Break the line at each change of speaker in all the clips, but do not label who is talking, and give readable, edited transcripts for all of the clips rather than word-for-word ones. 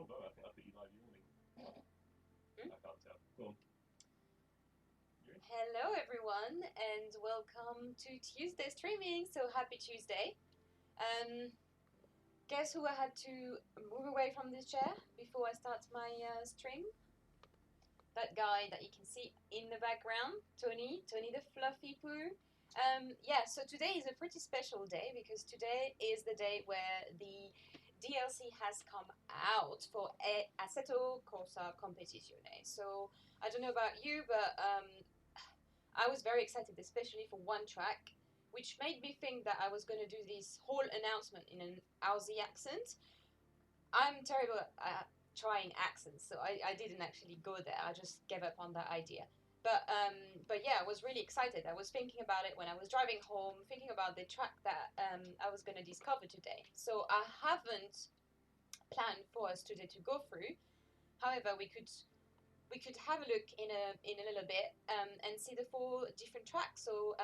Oh no, I think I put you live yawning. I can't tell. Go on.
Hello everyone and welcome to Tuesday streaming. So happy Tuesday. Guess who I had to move away from this chair before I start my stream? That guy that you can see in the background, Tony the fluffy poo. Yeah, so today is a pretty special day because today is the day where the DLC has come out for Assetto Corsa Competizione. So I don't know about you, but I was very excited, especially for one track, which made me think that I was going to do this whole announcement in an Aussie accent. I'm terrible at trying accents, so I didn't actually go there. I just gave up on that idea. But yeah, I was really excited. I was thinking about it when I was driving home, thinking about the track that I was going to discover today. So I haven't planned for us today to go through. However, we could have a look in a little bit and see the 4 different tracks. So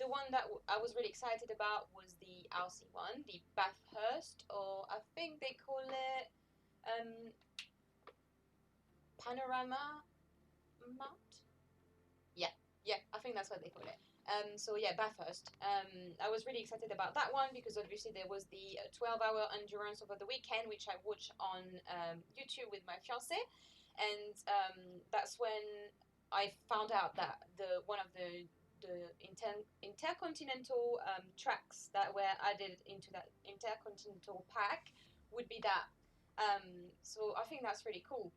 the one that I was really excited about was the Aussie one, the Bathurst, or I think they call it Panorama Mount. Yeah, I think that's what they call it. So yeah, Bathurst. I was really excited about that one because obviously there was the 12-hour endurance over the weekend, which I watched on YouTube with my fiance, and that's when I found out that one of the intercontinental tracks that were added into that intercontinental pack would be that. So I think that's really cool.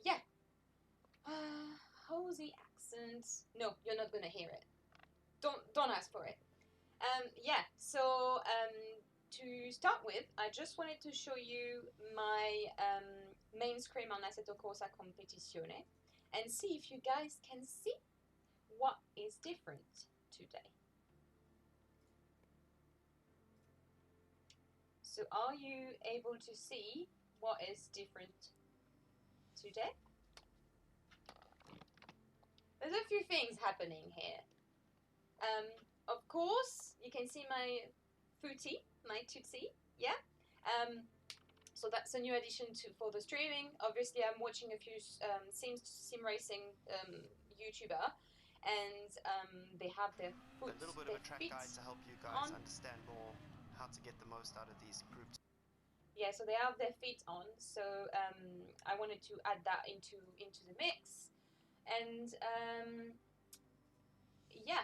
Yeah. Aussie accent. No, you're not gonna hear it. Don't ask for it. Yeah. So to start with, I just wanted to show you my main screen on Assetto Corsa Competizione and see if you guys can see what is different today. So are you able to see what is different today? There's a few things happening here. Of course, you can see my footy, my tootsie, yeah? So that's a new addition for the streaming. Obviously, I'm watching a few sim racing YouTuber, and they have their foot,
a little bit of a track guide to help you guys understand more how to get the most out of these groups.
Yeah, so they have their feet on. So I wanted to add that into the mix, and yeah.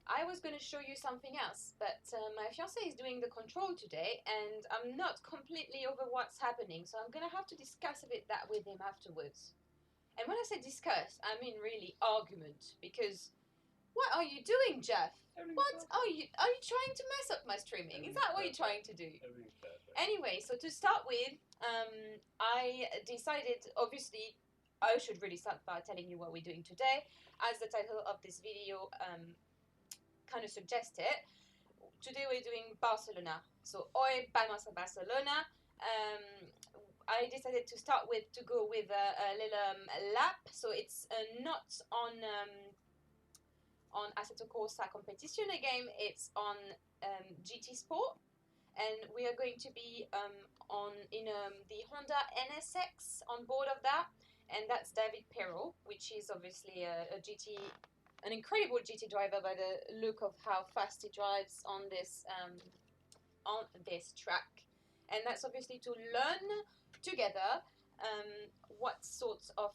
I was going to show you something else, but my fiance is doing the control today, and I'm not completely over what's happening, so I'm going to have to discuss a bit that with him afterwards. And when I say discuss, I mean really argument, because what are you doing, Jeff? What are you trying to mess up my streaming? Is that what you're trying to do? Anyway, so to start with, I decided, obviously, I should really start by telling you what we're doing today, as the title of this video kind of suggest it. Today we're doing Barcelona. So hoy vamos a Barcelona. I decided to start with to go with a little lap. So it's not on Assetto Corsa Competizione game. It's on GT Sport, and we are going to be in the Honda NSX on board of that, and that's David Perel, which is obviously a GT. An incredible GT driver by the look of how fast he drives on this track, and that's obviously to learn together what sort of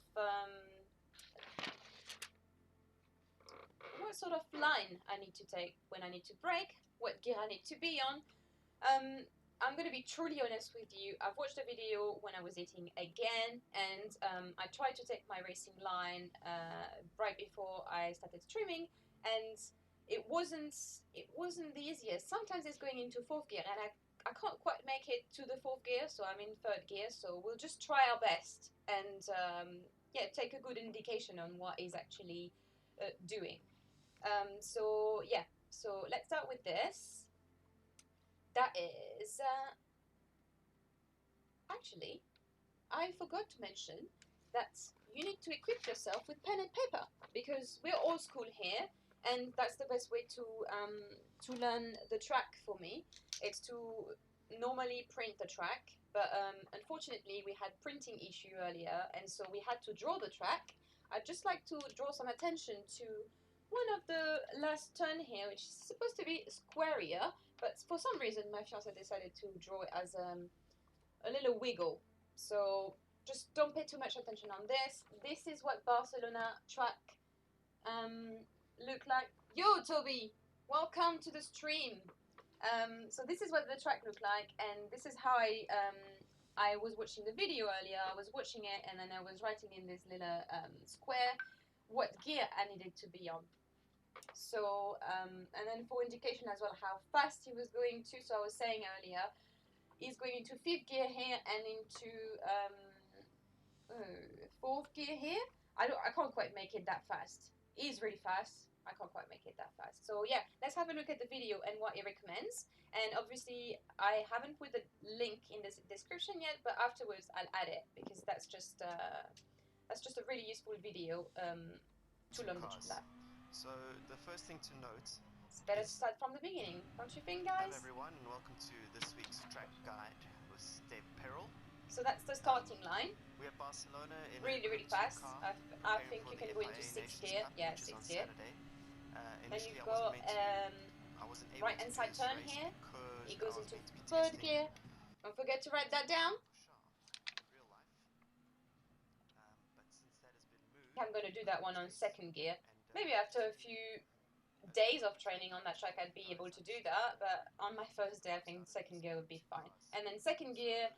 line I need to take when I need to brake, what gear I need to be on. I'm going to be truly honest with you. I've watched the video when I was eating again, and I tried to take my racing line right before I started streaming, and it wasn't the easiest. Sometimes it's going into 4th gear, and I can't quite make it to the 4th gear, so I'm in 3rd gear. So we'll just try our best and yeah, take a good indication on what is actually doing. So yeah, so let's start with this. That is, actually, I forgot to mention that you need to equip yourself with pen and paper, because we're old school here, and that's the best way to learn the track for me. It's to normally print the track, but unfortunately we had printing issue earlier, and so we had to draw the track. I'd just like to draw some attention to one of the last turn here, which is supposed to be squarier, but for some reason my fiance decided to draw it as a little wiggle. So just don't pay too much attention on this. This is what Barcelona track look like. Yo, Toby, welcome to the stream. So this is what the track looked like, and this is how I was watching the video earlier. I was watching it, and then I was writing in this little square what gear I needed to be on. So, and then for indication as well how fast he was going to. So I was saying earlier, he's going into 5th gear here and into 4th gear here. I can't quite make it that fast. He's really fast. I can't quite make it that fast. So yeah, let's have a look at the video and what he recommends. And obviously, I haven't put the link in the description yet, but afterwards I'll add it because that's just a really useful video to learn the track.
So the first thing to note.
It's better to start from the beginning, don't you think, guys?
Hello everyone, and welcome to this week's track guide with David Perel.
So that's the starting line.
We're at Barcelona in
really fast. I think you can go into 6th gear. Yeah, 6th gear. Then you've got right hand side turn here. It goes into 3rd gear. Don't forget to write that down. I'm going to do that one on 2nd gear. Maybe after a few days of training on that track I'd be able to do that, but on my first day I think 2nd gear would be fine. And then 2nd gear,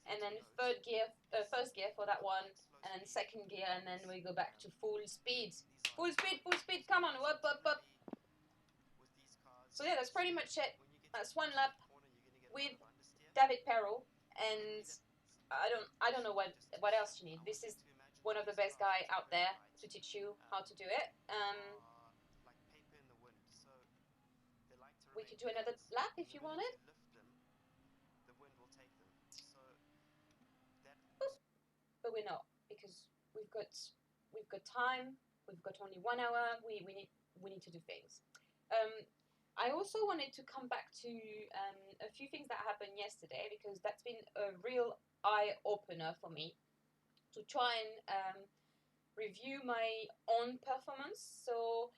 and then 1st gear for that one, and then 2nd gear, and then we go back to full speed. Full speed, come on, up. So yeah, that's pretty much it. That's one lap with David Perel, and I don't know what else you need. This is one of the best guys out there to teach you how to do it. We could do another lap if you wanted. But we're not, because we've got time. We've got only 1 hour. We need to do things. I also wanted to come back to a few things that happened yesterday, because that's been a real eye opener for me to try and review my own performance. So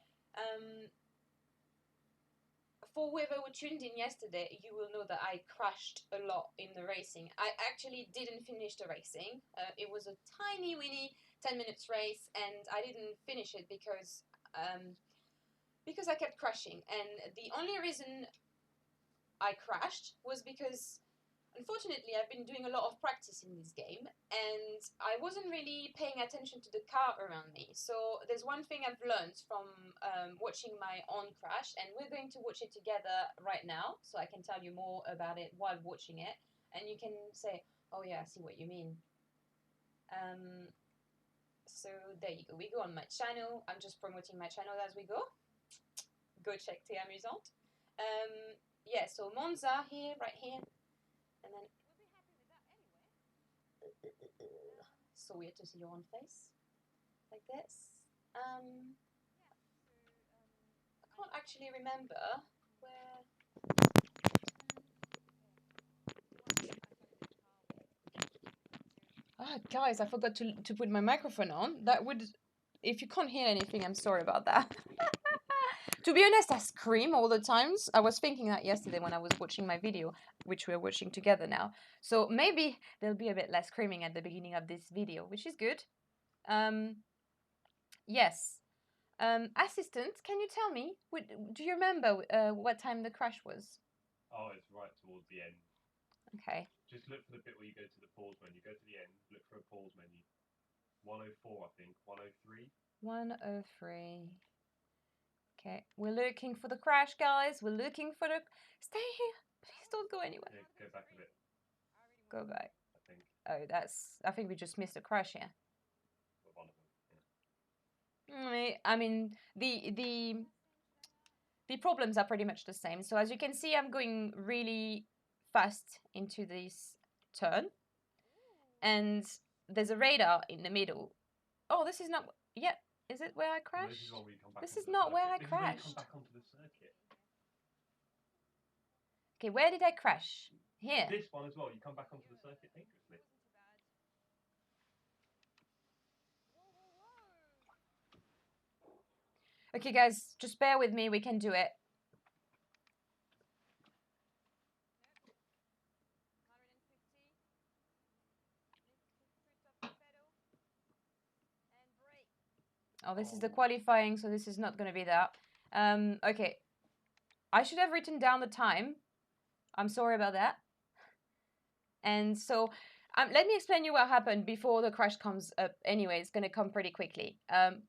for whoever were tuned in yesterday, you will know that I crashed a lot in the racing. I actually didn't finish the racing. It was a tiny weeny 10 minutes race, and I didn't finish it because I kept crashing. And the only reason I crashed was because, unfortunately, I've been doing a lot of practice in this game, and I wasn't really paying attention to the car around me. So there's one thing I've learned from watching my own crash, and we're going to watch it together right now, so I can tell you more about it while watching it, and you can say, oh yeah, I see what you mean. So there you go. We go on my channel. I'm just promoting my channel as we go. Go check Theamusante. Yeah, so Monza here, right here. And then so weird to see your own face like this. I can't actually remember where. Ah, guys, I forgot to put my microphone on. That would, if you can't hear anything, I'm sorry about that. To be honest, I scream all the times. I was thinking that yesterday when I was watching my video, which we're watching together now. So maybe there'll be a bit less screaming at the beginning of this video, which is good. Yes. Assistant, can you tell me, do you remember what time the crash was?
Oh, it's right towards the end.
Okay.
Just look for the bit where you go to the pause menu. Go to the end, look for a pause menu. 104, I think. 103.
103. Okay, we're looking for the crash, guys. We're looking for the... Stay here. Please don't go anywhere.
Yeah, go back a bit.
Go back.
I think.
Oh, that's... I think we just missed a crash here.
Well, one of them, yeah.
I mean, the problems are pretty much the same. So as you can see, I'm going really fast into this turn. And there's a radar in the middle. Oh, this is not... Yeah. Is it where I crashed? This is not where I crashed.
Come back onto the circuit.
Okay, where did I crash? here.
This one as well, you come back onto the circuit dangerously.
Okay, guys, just bear with me. We can do it. Oh, this is the qualifying, so this is not going to be that. Okay. I should have written down the time. I'm sorry about that. And so let me explain you what happened before the crash comes up. Anyway, it's going to come pretty quickly.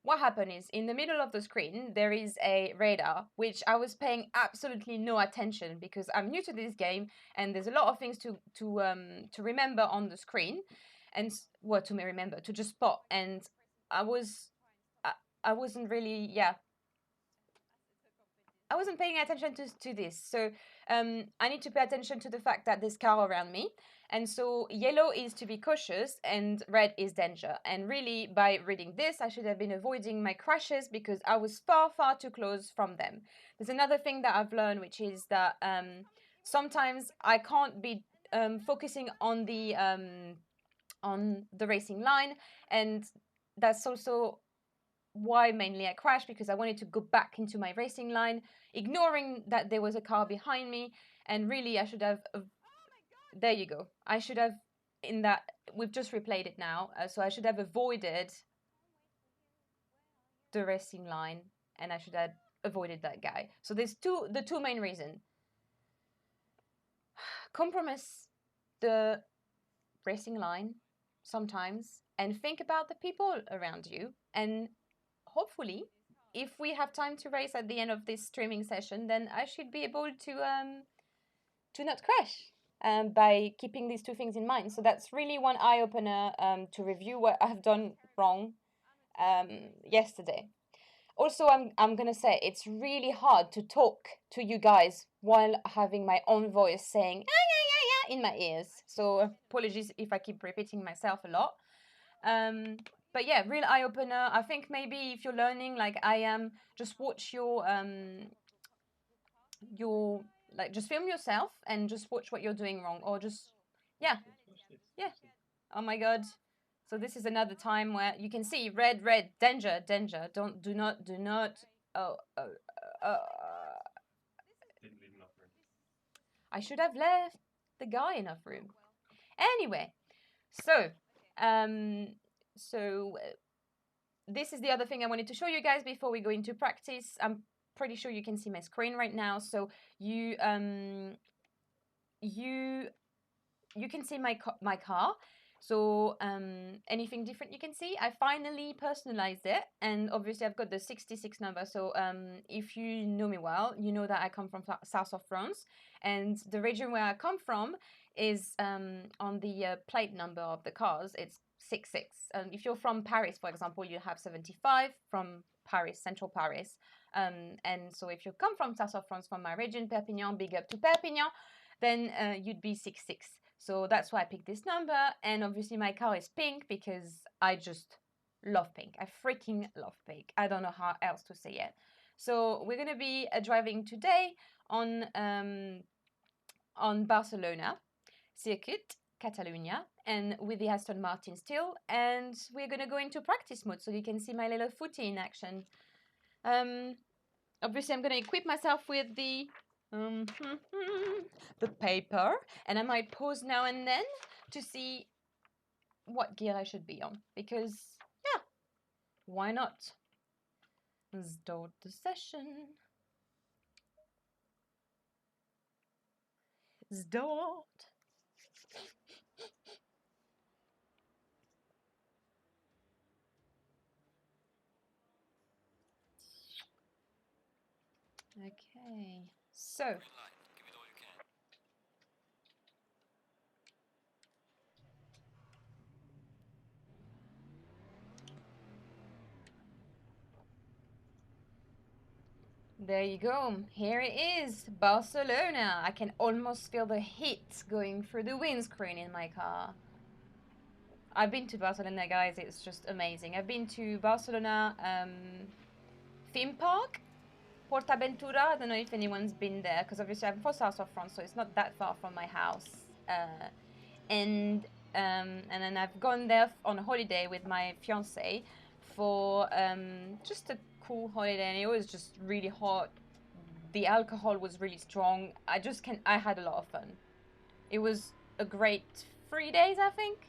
What happened is in the middle of the screen, there is a radar, which I was paying absolutely no attention because I'm new to this game and there's a lot of things to remember on the screen and what to remember, to just spot. And I wasn't really, yeah. I wasn't paying attention to this. So I need to pay attention to the fact that there's car around me. And so yellow is to be cautious and red is danger. And really, by reading this, I should have been avoiding my crashes because I was far, far too close from them. There's another thing that I've learned, which is that sometimes I can't be focusing on the racing line. And that's also why mainly I crashed, because I wanted to go back into my racing line, ignoring that there was a car behind me. And really, I should have... there you go. I should have, in that... we've just replayed it now. So I should have avoided the racing line. And I should have avoided that guy. So there's the two main reasons. Compromise the racing line sometimes. And think about the people around you. And hopefully, if we have time to race at the end of this streaming session, then I should be able to not crash by keeping these two things in mind. So that's really one eye-opener to review what I've done wrong yesterday. Also, I'm gonna say it's really hard to talk to you guys while having my own voice saying ah, yeah, in my ears. So apologies if I keep repeating myself a lot. But yeah, real eye-opener. I think maybe if you're learning like I am, just watch your like just film yourself and just watch what you're doing wrong, or just yeah. Oh my god. So this is another time where you can see red, danger. Do not. Oh.
Didn't leave enough room.
I should have left the guy enough room. Anyway, so this is the other thing I wanted to show you guys before we go into practice. I'm pretty sure you can see my screen right now. So you can see my car. So anything different you can see? I finally personalized it, and obviously I've got the 66 number. So if you know me well, you know that I come from south of France, and the region where I come from is on the plate number of the cars. It's 66. If you're from Paris, for example, you have 75 from Paris, central Paris. And so if you come from south of France, from my region, Perpignan, big up to Perpignan, then you'd be 66. So that's why I picked this number. And obviously my car is pink because I just love pink. I freaking love pink. I don't know how else to say it. So we're going to be driving today on Barcelona circuit, Catalonia, and with the Aston Martin still. And we're going to go into practice mode so you can see my little footy in action. Obviously I'm going to equip myself with the paper, and I might pause now and then to see what gear I should be on, because yeah, why not? Start the session. Start. Okay, so there you go. Here it is, Barcelona. I can almost feel the heat going through the windscreen in my car. I've been to Barcelona, guys. It's just amazing. I've been to Barcelona theme park, Portaventura. I don't know if anyone's been there, because obviously I'm from south of France, so it's not that far from my house. And then I've gone there on a holiday with my fiance for just a cool holiday, and it was just really hot. The alcohol was really strong. I had a lot of fun. It was a great 3 days, I think.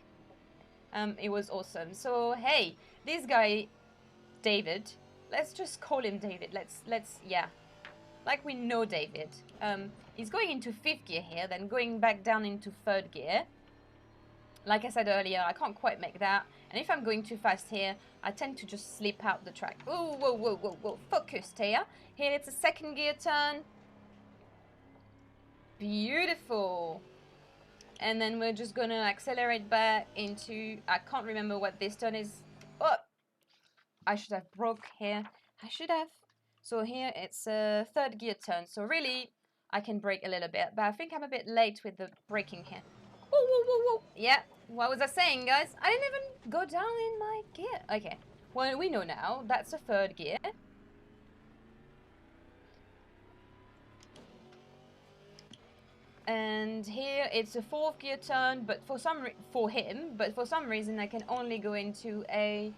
It was awesome. So hey, this guy, David, let's just call him David. Let's yeah, like we know David. He's going into 5th gear here, then going back down into 3rd gear. Like I said earlier, I can't quite make that. And if I'm going too fast here, I tend to just slip out the track. Oh, whoa, whoa, whoa, whoa. Focused here. Here it's a 2nd gear turn. Beautiful. And then we're just going to accelerate back into... I can't remember what this turn is. Oh! I should have broke here. I should have. So here it's a 3rd gear turn. So really, I can brake a little bit. But I think I'm a bit late with the braking here. Whoa, whoa, whoa, whoa. Yeah, what was I saying, guys? I didn't even go down in my gear. Okay, well, we know now. That's a 3rd gear. And here it's a 4th gear turn, but for some reason I can only go into a...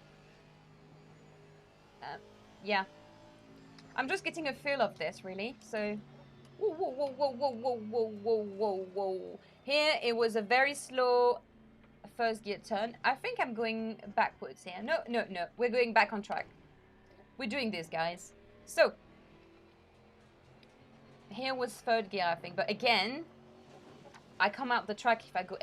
yeah. I'm just getting a feel of this, really. So, whoa, whoa, whoa, whoa, whoa, whoa, whoa, whoa, whoa, whoa. Here it was a very slow 1st gear turn. I think I'm going backwards here. No, no, no. We're going back on track. We're doing this, guys. So, here was 3rd gear, I think. But again, I come out the track if I go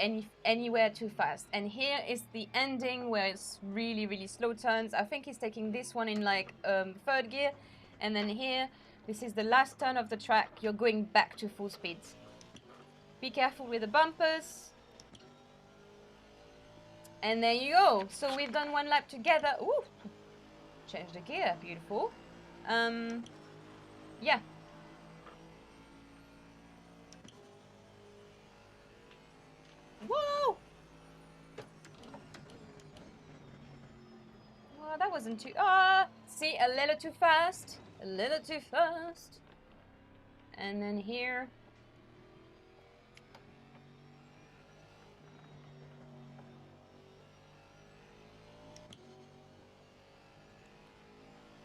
anywhere too fast. And here is the ending where it's really, really slow turns. I think he's taking this one in like 3rd gear. And then here, this is the last turn of the track. You're going back to full speed. Be careful with the bumpers. And there you go. So we've done 1 lap together. Ooh, change the gear. Beautiful. Yeah. Whoa! Well, that wasn't too... see, a little too fast. A little too fast. And then here...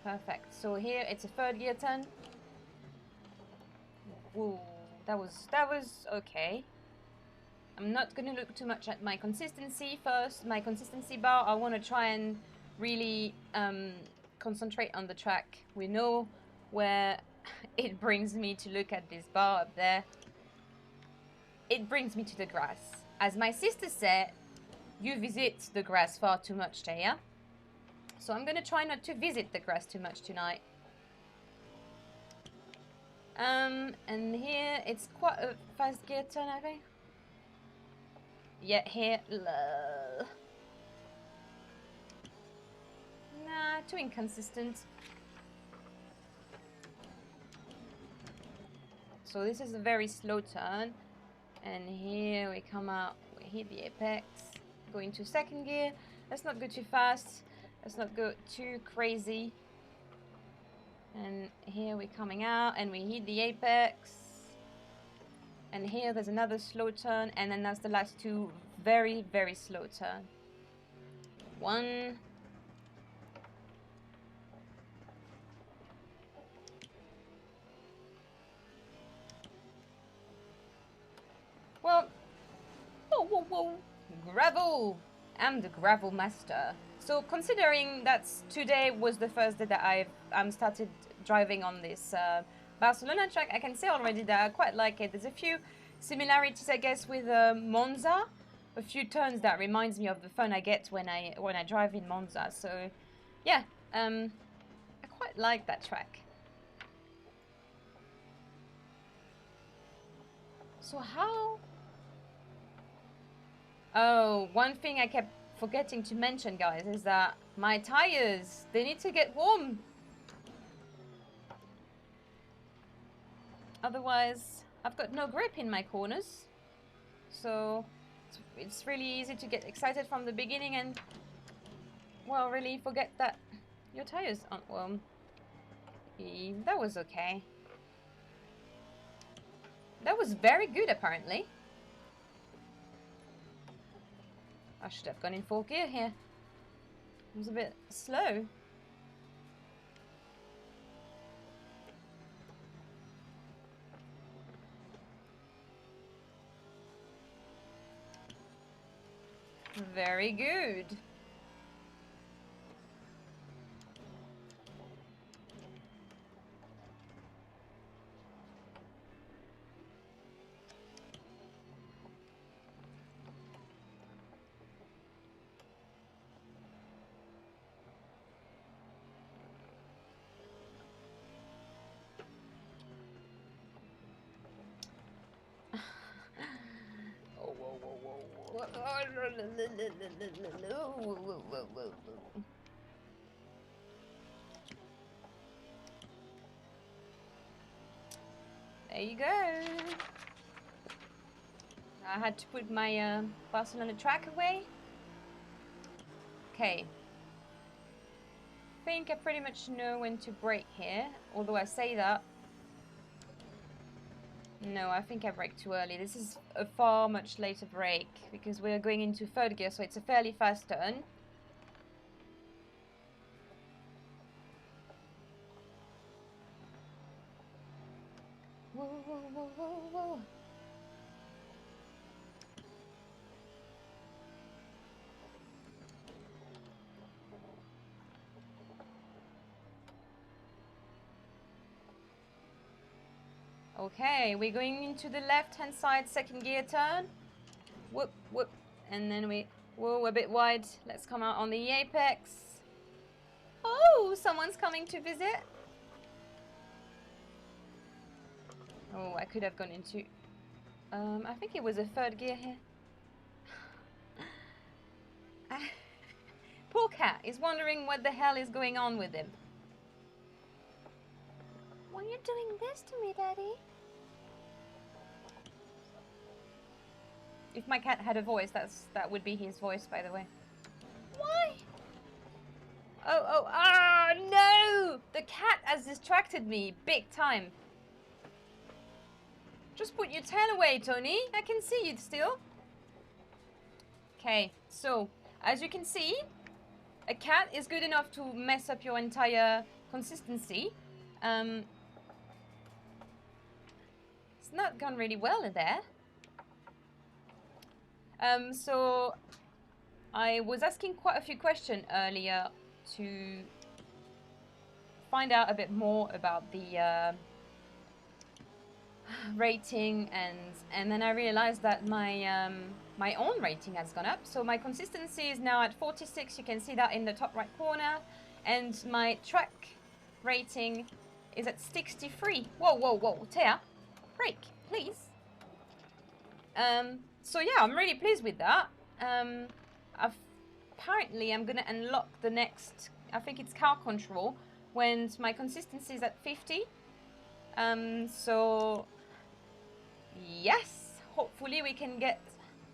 Perfect. So here it's a 3rd gear turn. Whoa, that was okay. I'm not gonna look too much at my consistency first. My consistency bar, I want to try and really concentrate on the track. We know where it brings me to look at this bar up there. It brings me to the grass. As my sister said, you visit the grass far too much, Taya. So I'm going to try not to visit the grass too much tonight. And here it's quite a 1st gear turn, I think. Yeah, here. Nah, too inconsistent. So this is a very slow turn. And here we come out, we hit the apex. Go into 2nd gear. Let's not go too fast. Let's not go too crazy. And here we're coming out and we hit the apex. And here there's another slow turn, and then that's the last 2 very, very slow turn. 1. Well, whoa, whoa, whoa. Gravel. I'm the gravel master. So considering that today was the 1st day that I'm started driving on this Barcelona track, I can say already that I quite like it. There's a few similarities, I guess, with Monza. A few turns that reminds me of the fun I get when I drive in Monza. So, yeah, I quite like that track. So how... Oh, one thing I kept forgetting to mention, guys, is that my tires, they need to get warm. Otherwise, I've got no grip in my corners. So it's really easy to get excited from the beginning and, well, really forget that your tires aren't warm. That was okay. That was very good, apparently. I should have gone in 4th gear here. It was a bit slow. Very good. There you go. I had to put my Barcelona track away. Okay. I think I pretty much know when to brake here. Although I say that. No, I think I braked too early. This is a far much later brake because we're going into 3rd gear, so it's a fairly fast turn. Whoa, whoa, whoa, whoa, whoa. Okay, we're going into the left-hand side 2nd gear turn. Whoop, whoop. And then we... Whoa, a bit wide. Let's come out on the apex. Oh, someone's coming to visit. Oh, I could have gone into... I think it was a 3rd gear here. Poor cat is wondering what the hell is going on with him. Why are you doing this to me, Daddy? If my cat had a voice, that would be his voice, by the way. Why? Oh, no! The cat has distracted me big time. Just put your tail away, Tony. I can see you still. Okay, so, as you can see, a cat is good enough to mess up your entire consistency. It's not gone really well in there. So I was asking quite a few questions earlier to find out a bit more about the rating, and then I realized that my my own rating has gone up. So my consistency is now at 46. You can see that in the top right corner, and my track rating is at 63. Whoa, whoa, whoa, Thea, break, please. So yeah, I'm really pleased with that. Apparently I'm gonna unlock the next, I think it's car control, when my consistency is at 50. So yes, hopefully we can get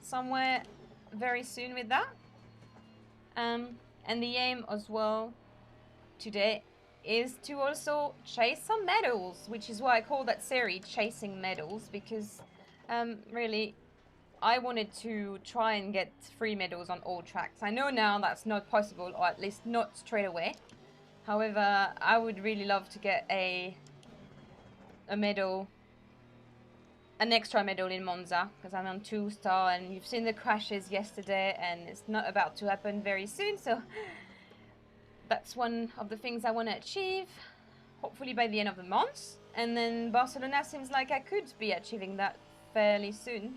somewhere very soon with that. And the aim as well today is to also chase some medals, which is why I call that series Chasing Medals, because really I wanted to try and get 3 medals on all tracks. I know now that's not possible, or at least not straight away. However, I would really love to get a medal, an extra medal in Monza, because I'm on 2-star, and you've seen the crashes yesterday, and it's not about to happen very soon, so that's one of the things I want to achieve, hopefully by the end of the month. And then Barcelona seems like I could be achieving that fairly soon.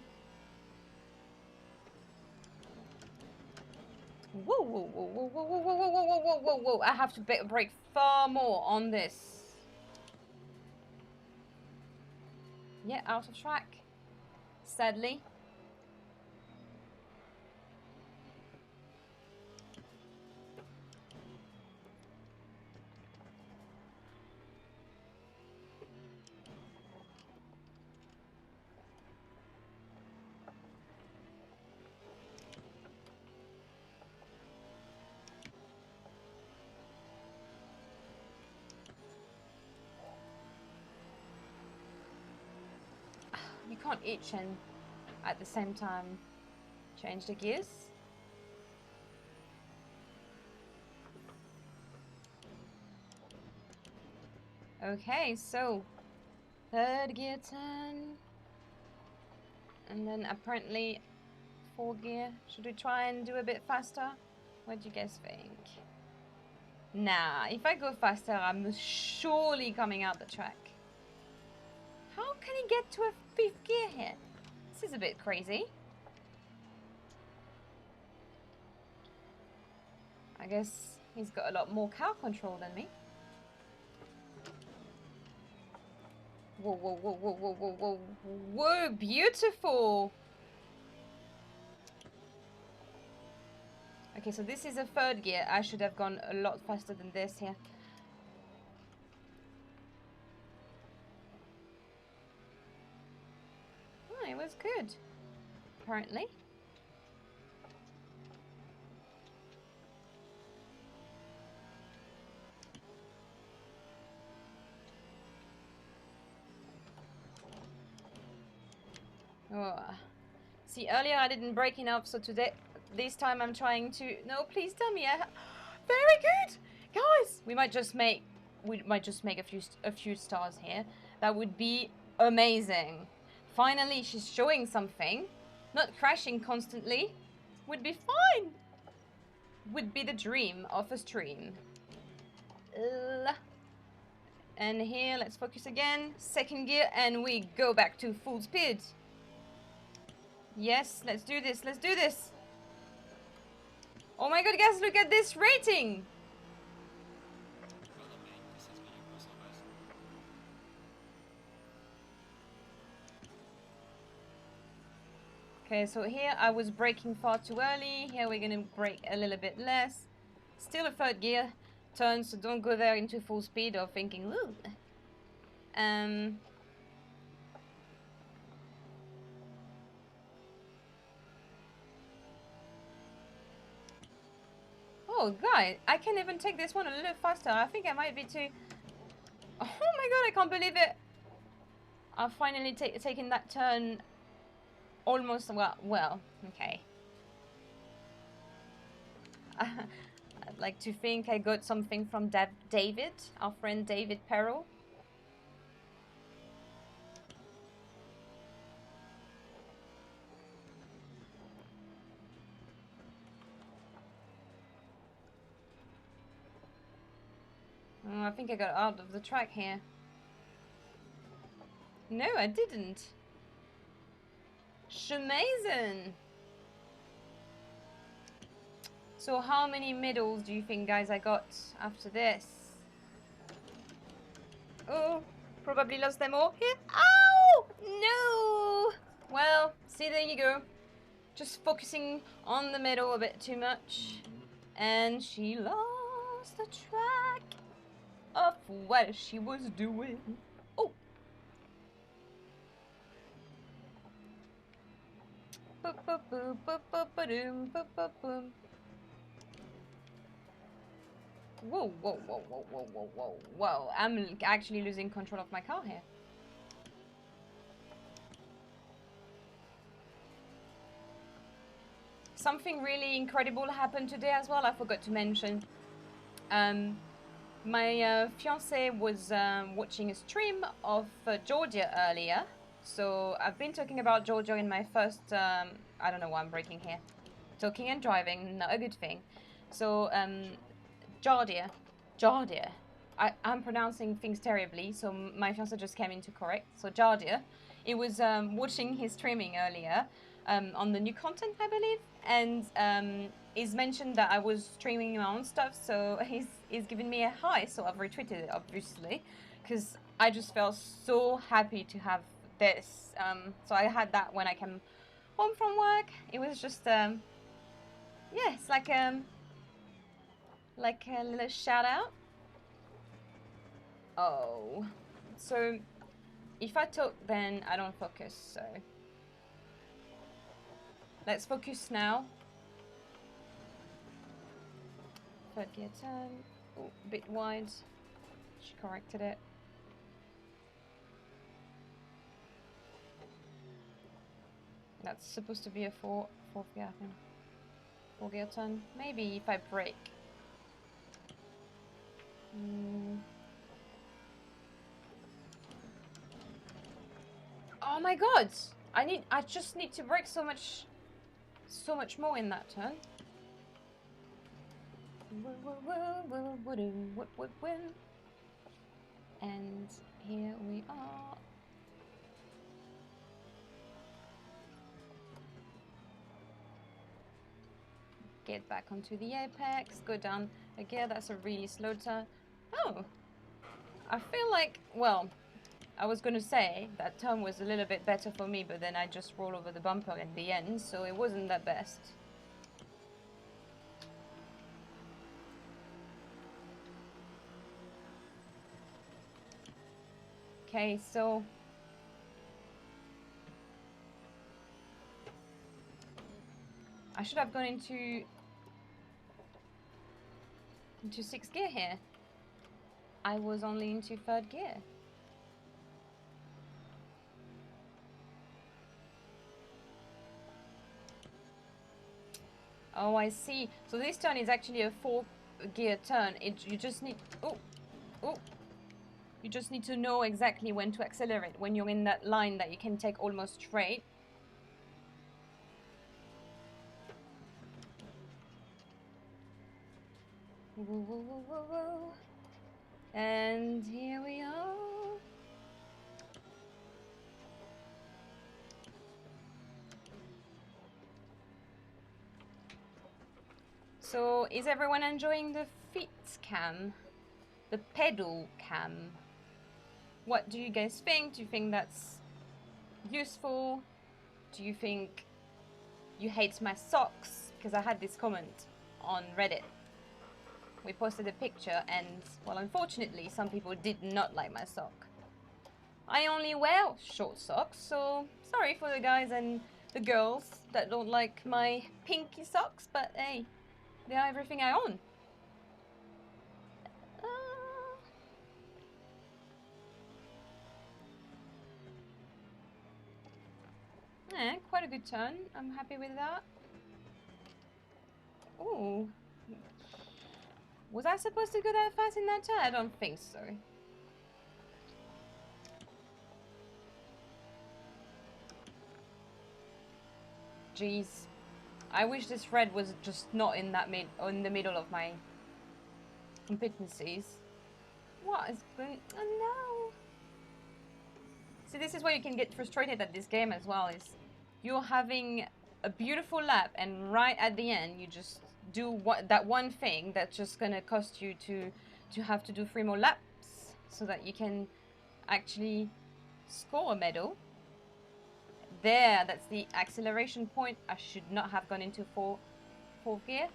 Whoa, whoa, whoa, whoa, whoa, whoa, whoa, whoa, whoa, whoa, whoa, whoa. I have to brake far more on this. Yeah, out of track, sadly. You can't itch and at the same time change the gears. Okay, so third gear turn, and then apparently fourth gear. Should we try and do a bit faster? What do you guys think? Nah, if I go faster, I'm surely coming out the track. How can he get to a fifth gear here? This is a bit crazy. I guess he's got a lot more car control than me. Whoa, whoa, whoa, whoa, whoa, whoa, whoa. Whoa, beautiful. Okay, so this is a third gear. I should have gone a lot faster than this here. Oh, it was good, apparently. Oh. See, earlier I didn't brake enough, so this time I'm trying to... No, please tell me Very good! Guys, we might just make a few stars here. That would be amazing. Finally, she's showing something. Not crashing constantly. Would be fine. Would be the dream of a stream. And here, let's focus again. Second gear, and we go back to full speed. Yes, let's do this. Let's do this. Oh my god, guys, look at this rating. Okay, so here I was braking far too early. Here we're gonna brake a little bit less. Still a third gear turn, so don't go there into full speed or thinking, ooh. Oh, guys, I can even take this one a little faster. I think I might be too... Oh my god, I can't believe it. I've finally taken that turn almost... Well, okay. I'd like to think I got something from David, our friend David Perel. Oh, I think I got out of the track here. No, I didn't. Amazing. So how many medals do you think, guys, I got after this? Oh, probably lost them all here. Ow! No! Well, see, there you go. Just focusing on the middle a bit too much. And she lost the track of what she was doing. Oh! Whoa, whoa, whoa, whoa, whoa, whoa, whoa, whoa. I'm actually losing control of my car here. Something really incredible happened today as well, I forgot to mention. My fiance was watching a stream of Georgia earlier. So I've been talking about Georgia in my first, I don't know why I'm breaking here. Talking and driving, not a good thing. So, Georgia. I'm pronouncing things terribly, so my fiance just came in to correct. So Georgia, he was watching his streaming earlier on the new content, I believe, and he's mentioned that I was streaming my own stuff, so he's given me a hi, so I've retweeted it, obviously, because I just felt so happy to have this. So I had that when I came home from work. It was just, yeah, it's like a little shout out. Oh, so if I talk, then I don't focus, so let's focus now. Third gear turn. Oh, a bit wide. She corrected it. That's supposed to be a fourth gear, I think. 4 gear turn. Maybe if I brake. Oh my god! I just need to brake so much more in that turn. And here we are. Get back onto the apex, go down again. That's a really slow turn. Oh, I feel like, well, I was gonna say that turn was a little bit better for me, but then I just roll over the bumper at the end, so it wasn't that best. Okay, so I should have gone into 6th gear here. I was only into 3rd gear. Oh, I see. So this turn is actually a 4th gear turn. You just need... Oh! You just need to know exactly when to accelerate. When you're in that line that you can take almost straight. Whoa, whoa, whoa, whoa, whoa. And here we are. So, is everyone enjoying the feet cam? The pedal cam? What do you guys think? Do you think that's useful? Do you think you hate my socks? Because I had this comment on Reddit. We posted a picture and, well, unfortunately, some people did not like my sock. I only wear short socks, so sorry for the guys and the girls that don't like my pinky socks, but hey, they are everything I own. Yeah, quite a good turn. I'm happy with that. Ooh. Was I supposed to go that fast in that turn? I don't think so. Jeez. I wish this red was just not in that in the middle of my competencies. What is going... Oh no! See, this is where you can get frustrated at this game as well, is you're having a beautiful lap and right at the end you just do that one thing that's just gonna cost you to have to do 3 more laps so that you can actually score a medal. There, that's the acceleration point. I should not have gone into 4th gear.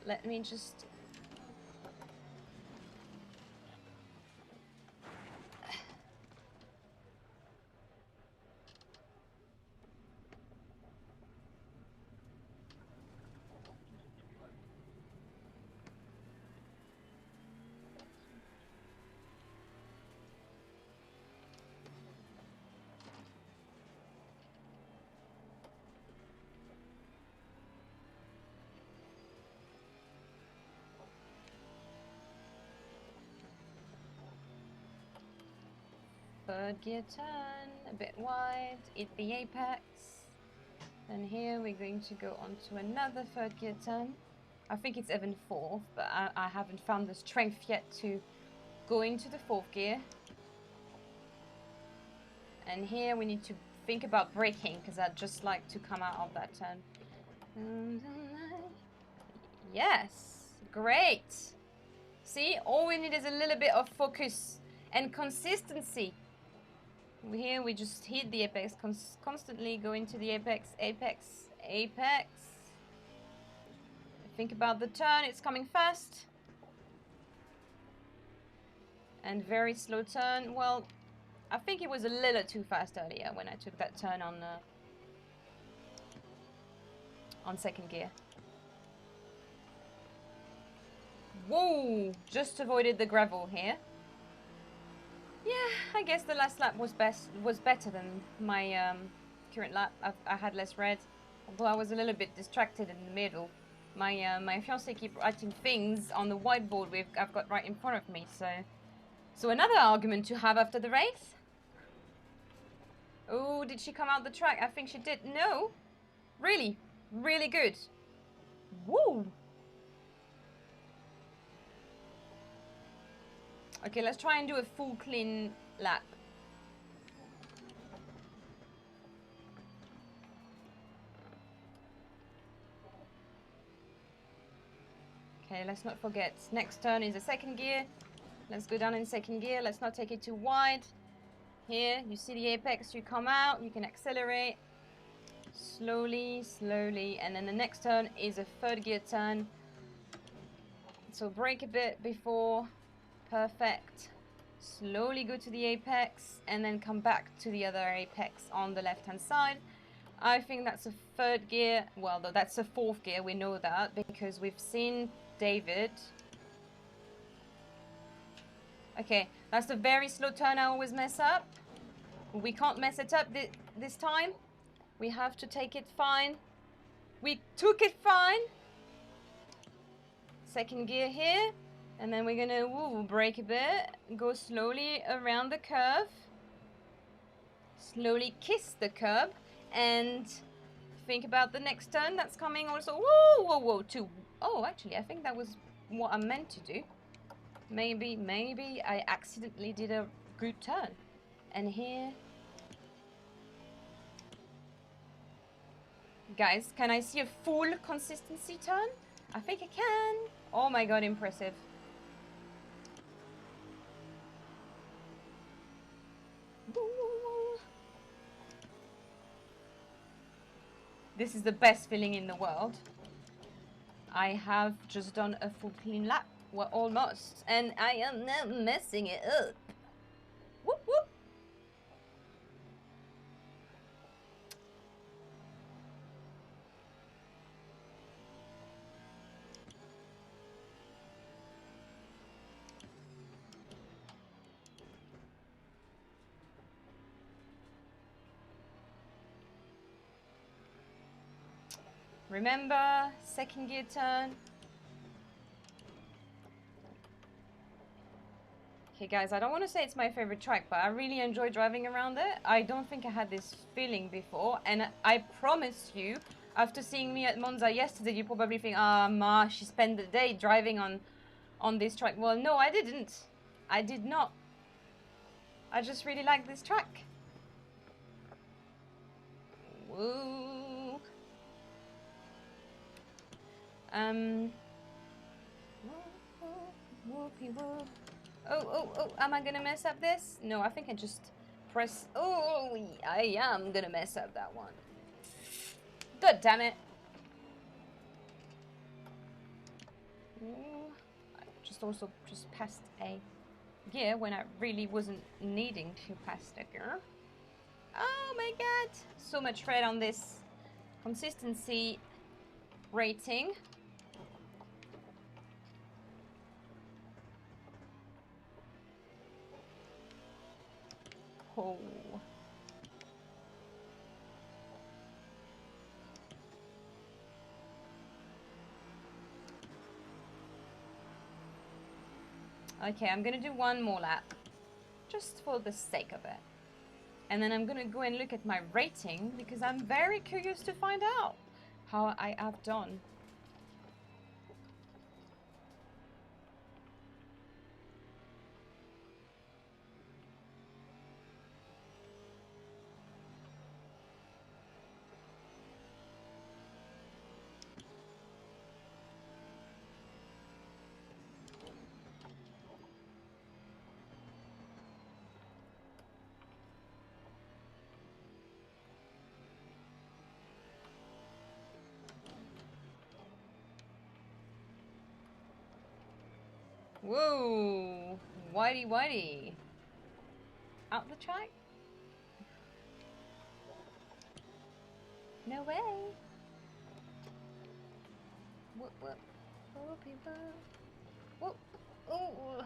Let me just... Third gear turn, a bit wide, hit the apex. And here we're going to go on to another 3rd gear turn. I think it's even 4th, but I haven't found the strength yet to go into the 4th gear. And here we need to think about braking, because I'd just like to come out of that turn. Yes, great. See, all we need is a little bit of focus and consistency. Here we just hit the apex, constantly go into the apex, apex, apex. Think about the turn, it's coming fast. And very slow turn. Well, I think it was a little too fast earlier when I took that turn on 2nd gear. Whoa! Just avoided the gravel here. Yeah, I guess the last lap was better than my current lap. I had less red, although I was a little bit distracted in the middle. My fiance keep writing things on the whiteboard I've got right in front of me. So another argument to have after the race. Oh, did she come out the track? I think she did. No, really, really good. Woo! Okay, let's try and do a full clean lap. Okay, let's not forget. Next turn is a second gear. Let's go down in second gear. Let's not take it too wide. Here, you see the apex, you come out, you can accelerate. Slowly, slowly. And then the next turn is a third gear turn. So brake a bit before. Perfect. Slowly go to the apex and then come back to the other apex on the left hand side. I think that's a third gear. Well, though, that's a fourth gear. We know that because we've seen David. Okay, that's a very slow turn. I always mess up. We can't mess it up this time. We have to take it fine. We took it fine. Second gear here. And then we're gonna brake a bit. Go slowly around the curve. Slowly kiss the curb. And think about the next turn that's coming also. Whoa, whoa, whoa. Oh, actually, I think that was what I meant to do. Maybe I accidentally did a good turn. And here... Guys, can I see a full consistency turn? I think I can. Oh my god, impressive. This is the best feeling in the world. I have just done a full clean lap. Well, almost. And I am now messing it up. Whoop, whoop. Remember, second gear turn. Okay guys, I don't want to say it's my favorite track, but I really enjoy driving around it. I don't think I had this feeling before, and I promise you, after seeing me at Monza yesterday, you probably think, ah, Ma, she spent the day driving on this track. Well, no, I didn't. I did not. I just really like this track. Woo. Whoopie whoop. Oh, am I gonna mess up this? No, I think I just press... Oh, I am gonna mess up that one. God damn it. I just passed a gear when I really wasn't needing to pass the gear. Oh my god. So much red on this consistency rating. Oh. Okay, I'm gonna do one more lap, just for the sake of it. And then I'm gonna go and look at my rating, because I'm very curious to find out how I have done. Whoa, whitey. Out the track? No way. Whoop. Whoopie whoop. Whoop. Ooh.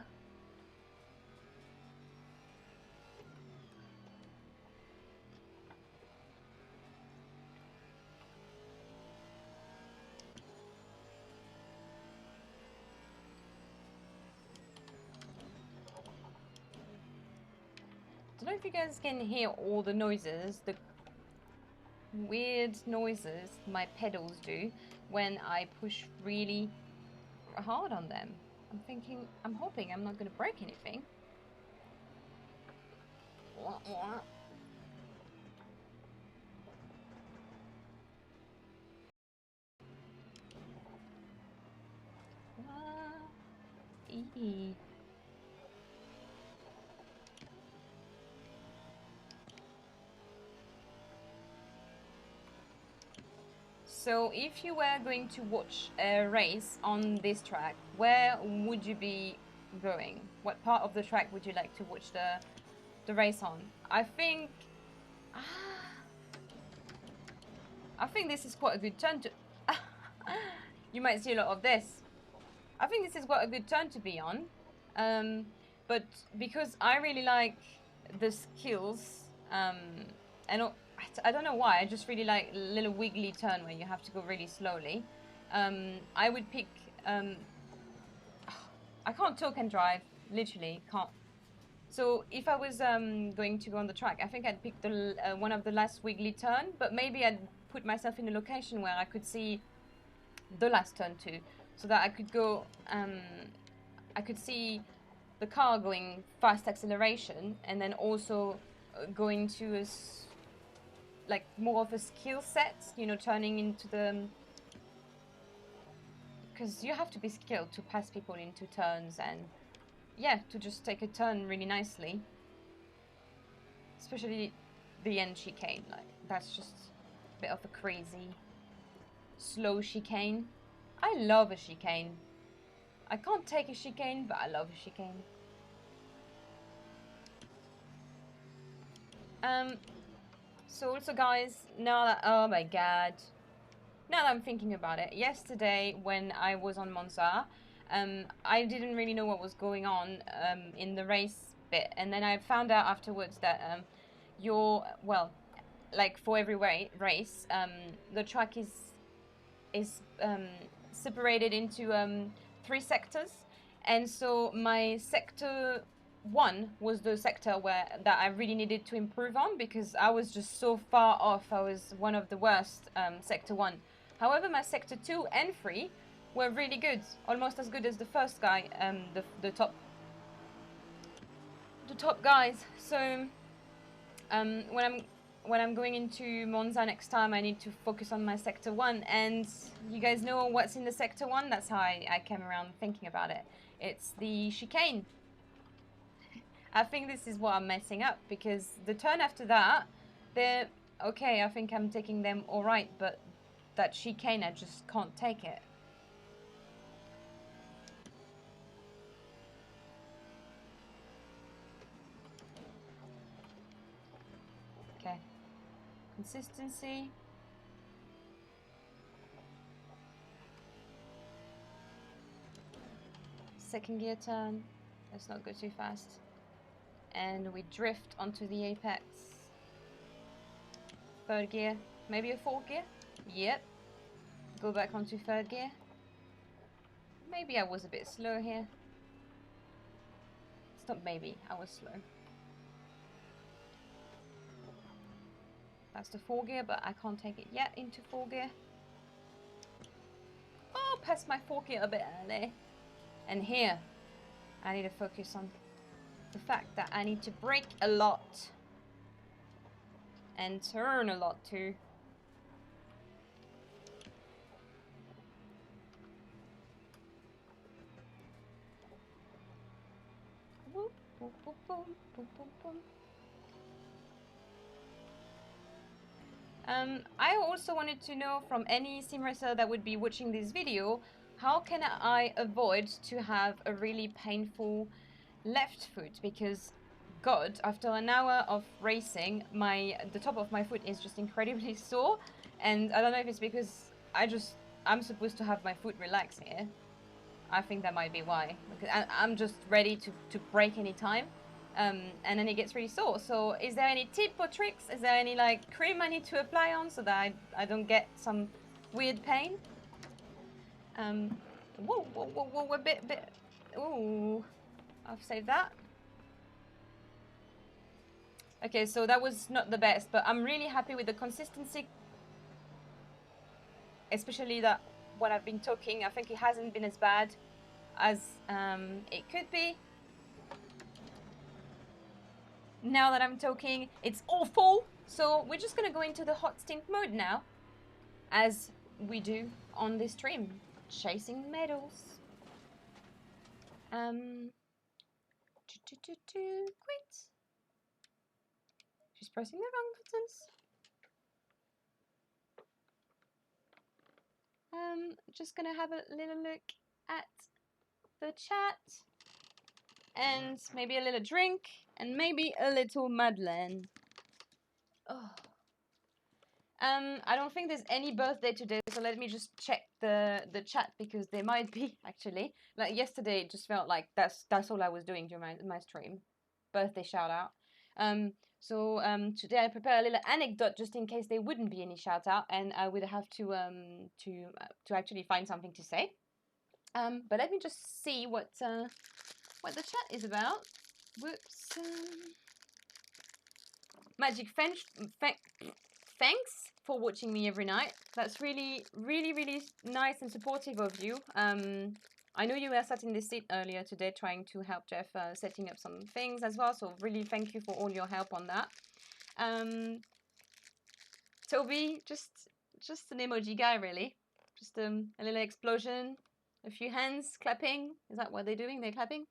don't know if you guys can hear all the noises, the weird noises my pedals do when I push really hard on them. I'm hoping I'm not going to break anything. Eee. So if you were going to watch a race on this track, where would you be going? What part of the track would you like to watch the race on? I think this is quite a good turn to you might see a lot of this. I think this is quite a good turn to be on, but because I really like the skills, and I don't know why, I just really like a little wiggly turn where you have to go really slowly. I would pick, I can't talk and drive, literally can't. So if I was going to go on the track, I think I'd pick the one of the last wiggly turn, but maybe I'd put myself in a location where I could see the last turn too, so that I could go, I could see the car going fast acceleration, and then also going to a like more of a skill set, you know, turning into the, because you have to be skilled to pass people into turns, and yeah, to just take a turn really nicely, especially the end chicane. Like, that's just a bit of a crazy slow chicane. I love a chicane. I can't take a chicane, but I love a chicane. So also guys, now that, oh my god, now that I'm thinking about it, yesterday when I was on Monza, I didn't really know what was going on in the race bit, and then I found out afterwards that well, like for every race, the track is separated into 3 sectors, and so my sector 1 was the sector that I really needed to improve on, because I was just so far off. I was one of the worst, sector 1. However, my sector 2 and 3 were really good, almost as good as the first guy, the top guys. So when I'm going into Monza next time, I need to focus on my sector 1, and you guys know what's in the sector 1. That's how I came around thinking about it. It's the chicane. I think this is what I'm messing up, because the turn after that, they're okay. I think I'm taking them all right, but that chicane, I just can't take it. Okay. Consistency. Second gear turn. Let's not go too fast. And we drift onto the apex. Third gear. Maybe a fourth gear? Yep. Go back onto third gear. Maybe I was a bit slow here. It's not maybe, I was slow. That's the 4 gear, but I can't take it yet into 4 gear. Oh, passed my 4 gear a bit early. And here, I need to focus on the fact that I need to brake a lot. And turn a lot too. Boop, boop, boop, boom, boop, boop, boom. I also wanted to know from any sim racer that would be watching this video, how can I avoid to have a really painful left foot? Because God, after an hour of racing, the top of my foot is just incredibly sore, and I don't know if it's because I'm supposed to have my foot relaxed here. I think that might be why, because I'm just ready to break any time. And then it gets really sore. So is there any tip or tricks? Is there any like cream I need to apply on so that I don't get some weird pain? Whoa, whoa, whoa, whoa, a bit, ooh, I've saved that. Okay, so that was not the best, but I'm really happy with the consistency. Especially that when I've been talking, I think it hasn't been as bad as it could be. Now that I'm talking, it's awful. So we're just gonna go into the hot stint mode now, as we do on this stream, chasing medals. Quit. She's pressing the wrong buttons. Just gonna have a little look at the chat, and maybe a little drink, and maybe a little Madeleine. Oh. I don't think there's any birthday today, so let me just check the chat, because there might be, actually. Like yesterday, it just felt like that's all I was doing during my stream. Birthday shout out. So today I prepare a little anecdote just in case there wouldn't be any shout out, and I would have to actually find something to say. But let me just see what the chat is about. Whoops. Magic French. Thanks for watching me every night. That's really, really, really nice and supportive of you. I know you were sat in this seat earlier today trying to help Jeff setting up some things as well, so really thank you for all your help on that. Toby, just an emoji guy, really. Just a little explosion, a few hands clapping. Is that what they're doing? They're clapping?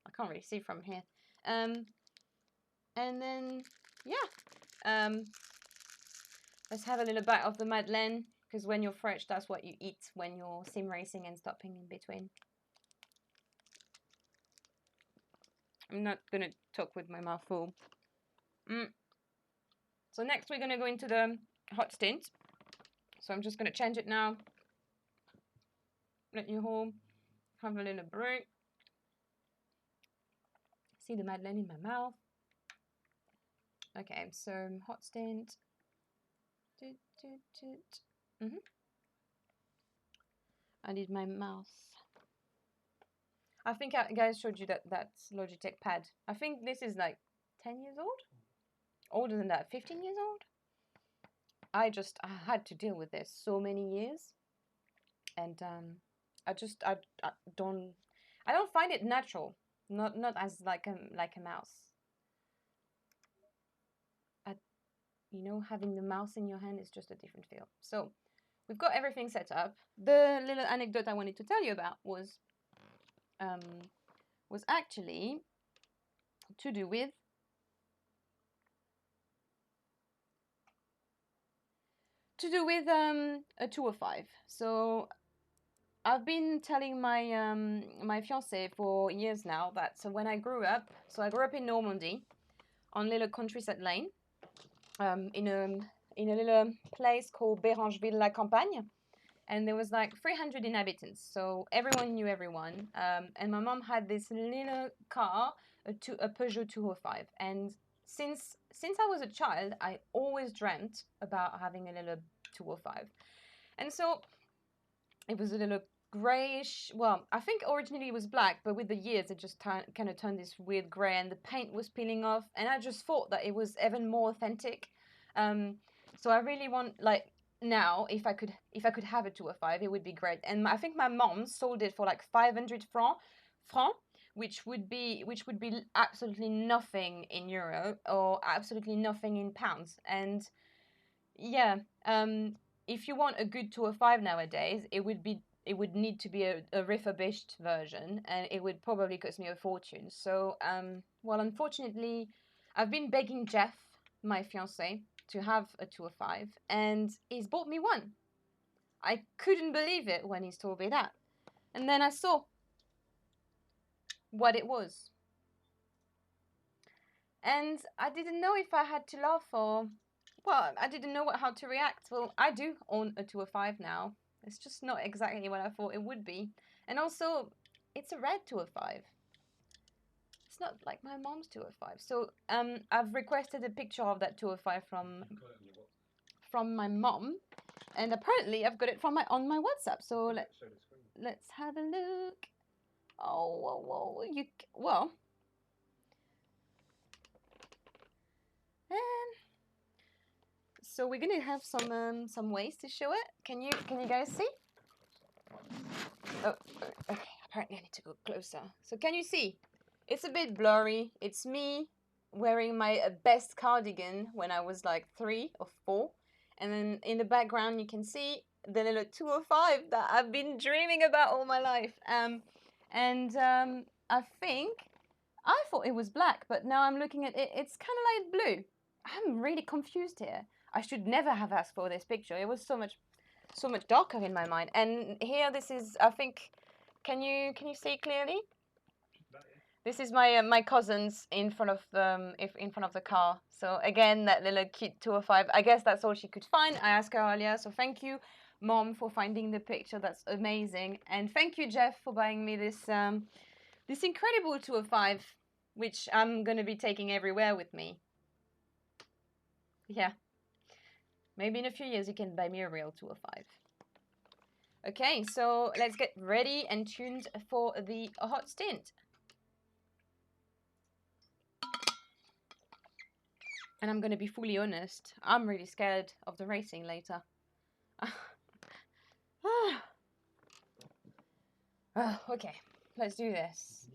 I can't really see from here. And then, yeah. Let's have a little bite of the Madeleine, because when you're French, that's what you eat when you're sim racing and stopping in between. I'm not going to talk with my mouth full. So next we're going to go into the hot stint. So I'm just going to change it now. Let you all have a little brew. See the Madeleine in my mouth. Okay, so hot stint. I need my mouse. I think I guys showed you that Logitech pad. I think this is like 10 years old? Older than that, 15 years old? I had to deal with this so many years. And I don't find it natural. Not as like a mouse. You know, having the mouse in your hand is just a different feel. So we've got everything set up. The little anecdote I wanted to tell you about was actually to do with a 205. So I've been telling my my fiance for years now that when I grew up, so I grew up in Normandy, on little countryside lane, in a little place called Bérangeville-la-Campagne, and there was like 300 inhabitants, so everyone knew everyone. And my mom had this little car, a Peugeot 205, and since I was a child, I always dreamt about having a little 205, and so it was a little grayish. Well, I think originally it was black, but with the years it just kind of turned this weird gray, and the paint was peeling off, and I just thought that it was even more authentic. So I really want, like, now if I could have a 205, it would be great. And I think my mom sold it for like 500 francs, which would be absolutely nothing in euro or absolutely nothing in pounds. And yeah, if you want a good 205 nowadays, it would need to be a refurbished version, and it would probably cost me a fortune. So, well, unfortunately, I've been begging Jeff, my fiancé, to have a 205, and he's bought me one. I couldn't believe it when he's told me that. And then I saw what it was. And I didn't know if I had to laugh or... Well, I didn't know how to react. Well, I do own a 205 now. It's just not exactly what I thought it would be. And also, it's a red 205. It's not like my mom's 205. So I've requested a picture of that 205 from my mom. And apparently I've got it on my WhatsApp. So let's have a look. Oh, well. So we're gonna have some ways to show it. Can you guys see? Oh, okay. Apparently I need to go closer. So can you see? It's a bit blurry. It's me wearing my best cardigan when I was like 3 or 4, and then in the background you can see the little 205 that I've been dreaming about all my life. I thought it was black, but now I'm looking at it. It's kind of light blue. I'm really confused here. I should never have asked for this picture. It was so much darker in my mind. And here, this is, I think, can you see clearly? This is my my cousins in front of the car. So again, that little cute 205. I guess that's all she could find. I asked her earlier. So thank you, Mom, for finding the picture. That's amazing. And thank you, Jeff, for buying me this this incredible 205, which I'm gonna be taking everywhere with me. Yeah. Maybe in a few years you can buy me a real 205. Okay, so let's get ready and tuned for the hot stint. And I'm going to be fully honest, I'm really scared of the racing later. Okay, let's do this.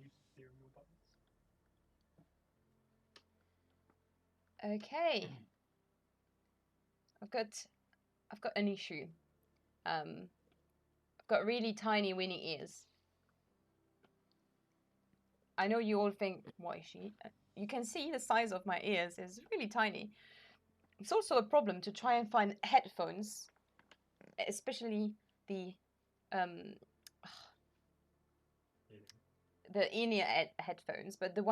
Okay. I've got an issue. I've got really tiny winning ears. I know you all think, what is she? You can see the size of my ears is really tiny. It's also a problem to try and find headphones, especially the in-ear headphones, but the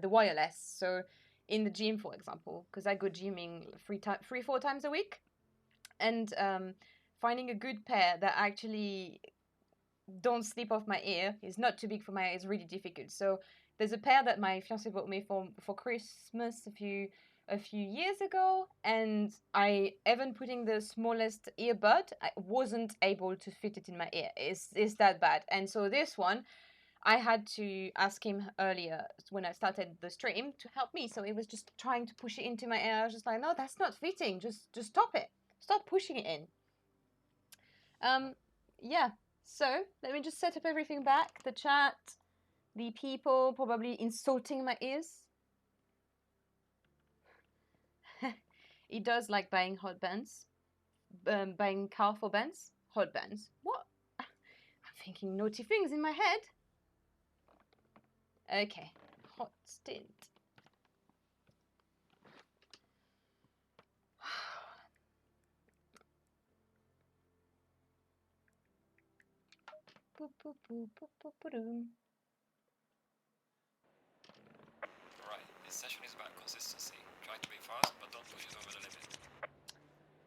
wireless. So in the gym, for example, because I go gymming 3-4 times a week, and finding a good pair that actually don't slip off my ear, is not too big for my ear, is really difficult. So there's a pair that my fiance bought me for Christmas a few years ago, and even putting the smallest earbud, I wasn't able to fit it in my ear. It's that bad. And so this one, I had to ask him earlier when I started the stream to help me. So it was just trying to push it into my ear. I was just like, no, that's not fitting. Just stop it. Stop pushing it in. Yeah. So let me just set up everything back. The chat, the people probably insulting my ears. He does like buying hot bands, buying car for bands, hot bands. What? I'm thinking naughty things in my head. Okay, hot stint.
Right, this session is about consistency. Try to be fast, but don't push it over the limit.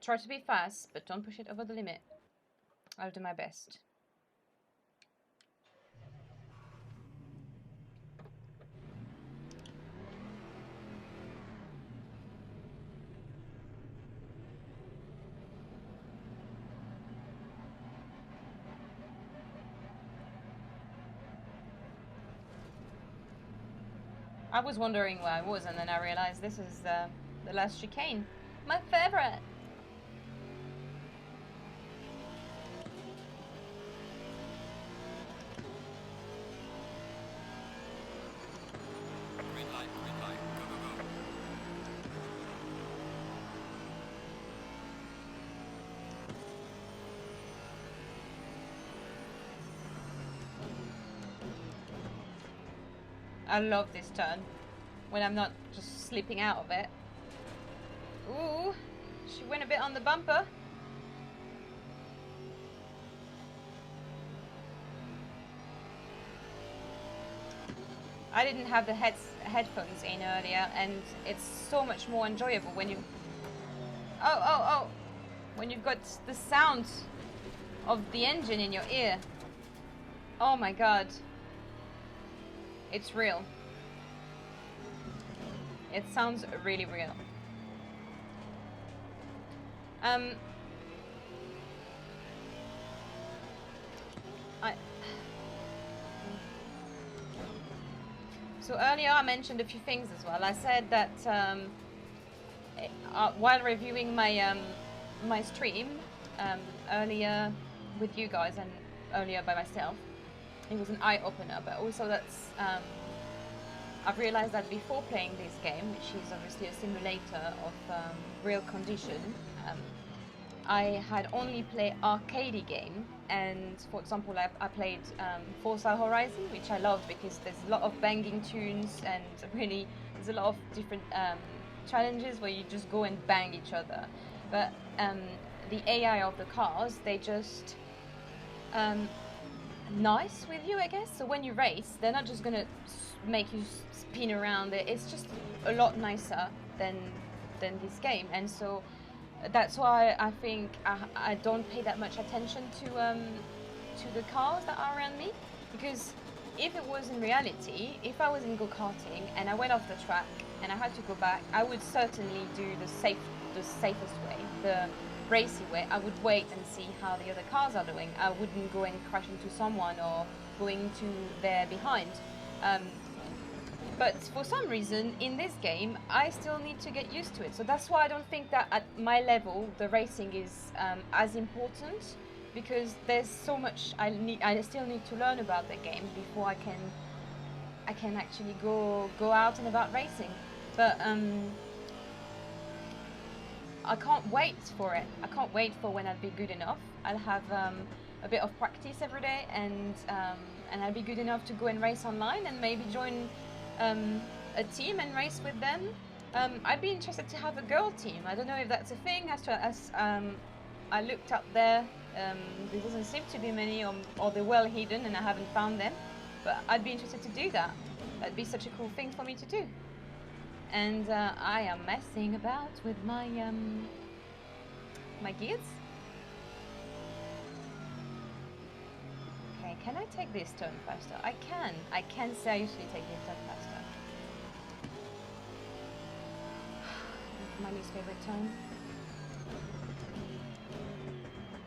Try to be fast, but don't push it over the limit. I'll do my best. I was wondering where I was, and then I realized this is the last chicane. My favorite!
Green light, go, go, go.
I love this turn, when I'm not just slipping out of it. Ooh, she went a bit on the bumper. I didn't have the headphones in earlier, and it's so much more enjoyable when you... Oh! When you've got the sound of the engine in your ear. Oh my god. It's real. It sounds really real. So earlier I mentioned a few things as well. I said that while reviewing my my stream earlier with you guys and earlier by myself, it was an eye opener. But also that's I've realized that before playing this game, which is obviously a simulator of real condition, I had only played arcade game, and for example, I played Forza Horizon, which I loved because there's a lot of banging tunes and really there's a lot of different challenges where you just go and bang each other. But the AI of the cars, they just nice with you, I guess. So when you race, they're not just gonna make you spin around. It's just a lot nicer than this game, and so that's why I think I don't pay that much attention to the cars that are around me, because if it was in reality, if I was in go-karting and I went off the track and I had to go back, I would certainly do the safest way, the racy way. I would wait and see how the other cars are doing. I wouldn't go and crash into someone or go into their behind. But for some reason, in this game, I still need to get used to it. So that's why I don't think that at my level, the racing is as important, because there's so much I still need to learn about the game before I can actually go out and about racing. But I can't wait for it. I can't wait for when I'll be good enough. I'll have a bit of practice every day, and I'll be good enough to go and race online and maybe join a team and race with them. I'd be interested to have a girl team. I don't know if that's a thing. As I looked up there, there doesn't seem to be many, or they're well hidden and I haven't found them. But I'd be interested to do that. That'd be such a cool thing for me to do. And I am messing about with my my gears. Okay, can I take this turn faster? I can seriously take this turn faster. My least favorite turn.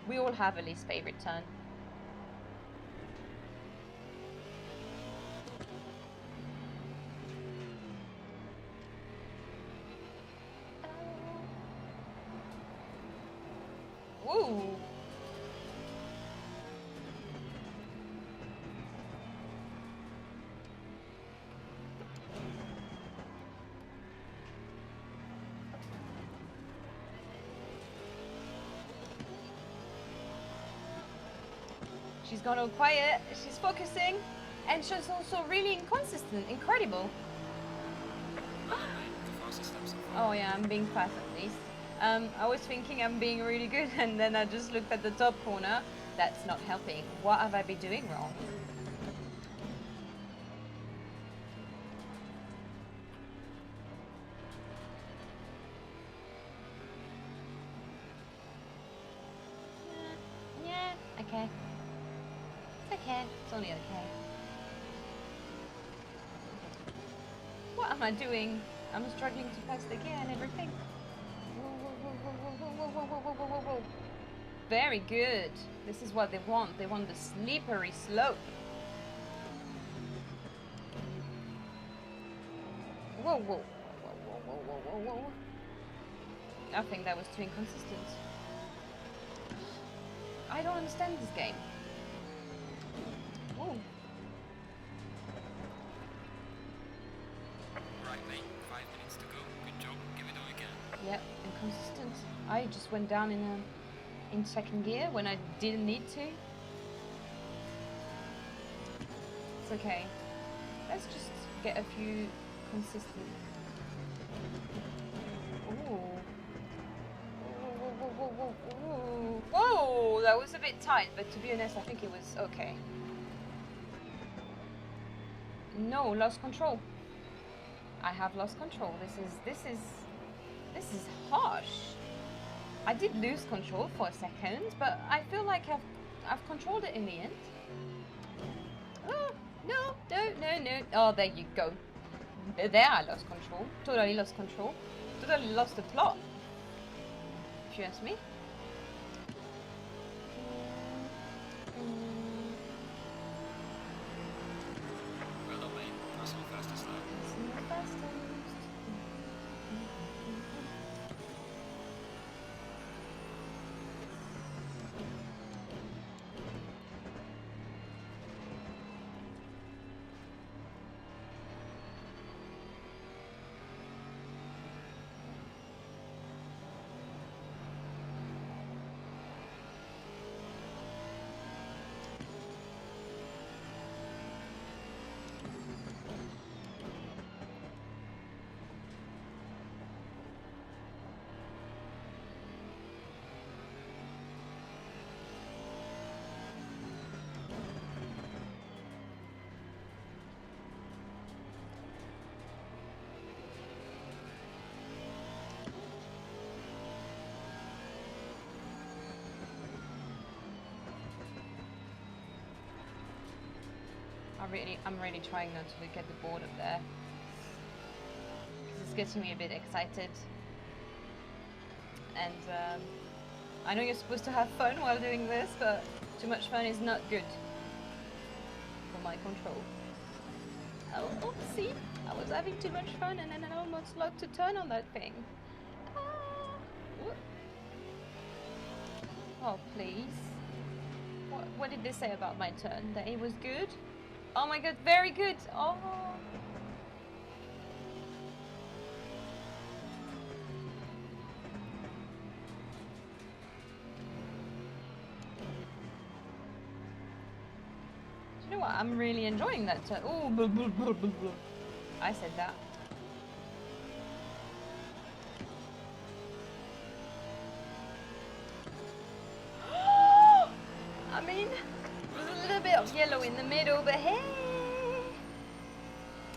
We all have a least favorite turn. Woo! She's gone all quiet, she's focusing, and she's also really inconsistent, incredible. Oh yeah, I'm being fast at least. I was thinking I'm being really good, and then I just looked at the top corner. That's not helping. What have I been doing wrong? Yeah, okay. It's okay. It's only okay. What am I doing? I'm struggling to pass the gear and everything. Whoa. Very good. This is what they want. They want the slippery slope. Whoa. I think that was too inconsistent. I don't understand this game. Ooh.
Right, mate. 5 minutes to go. Good job. Give it all again.
Yep, inconsistent. I just went down in second gear when I didn't need to. It's okay. Let's just get a few consistent. Ooh. Whoa, that was a bit tight, but to be honest, I think it was okay. No, lost control. I have lost control. This is harsh. I did lose control for a second, but I feel like I've controlled it in the end. Oh, no. Oh, there you go. There I lost control. Totally lost control. Totally lost the plot. If you ask me.
Well done, mate. That's not fastest now.
I'm really trying not to look at the board up there. It's getting me a bit excited. And I know you're supposed to have fun while doing this, but too much fun is not good for my control. Oh, see? I was having too much fun and then I almost lost a turn on that thing. Oh, please. What did they say about my turn? That it was good? Oh my god, very good! Oh! Do you know what? I'm really enjoying that turn. Oh, blah, blah, blah, blah, blah. I said that. I mean, there's a little bit of yellow in the middle, but hey,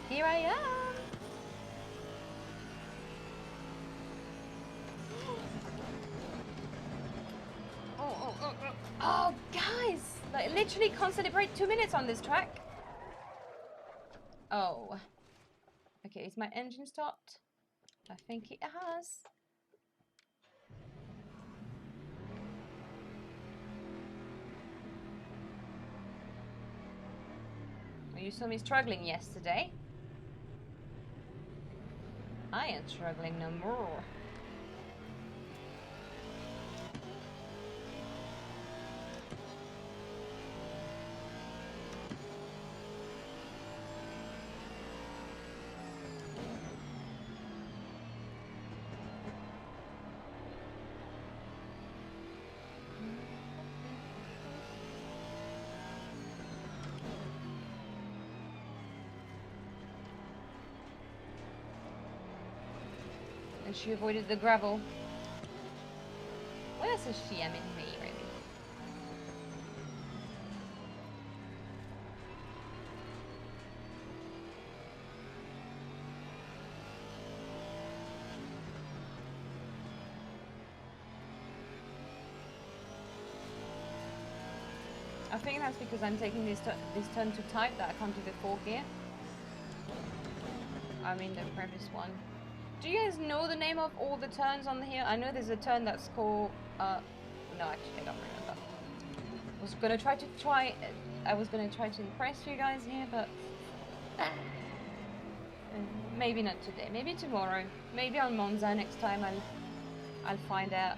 here I am. Oh, guys, like literally can't celebrate 2 minutes on this track. Oh, okay, is my engine stopped? I think it has. You saw me struggling yesterday. I ain't struggling no more. And she avoided the gravel. What else is she? I mean, me, really. I think that's because I'm taking this turn too tight that I can't do the fork here. I mean the previous one. Do you guys know the name of all the turns on here? I know there's a turn that's called no, actually I don't remember. I was gonna try to impress you guys here, but maybe not today. Maybe tomorrow. Maybe on Monza next time. I'll find out.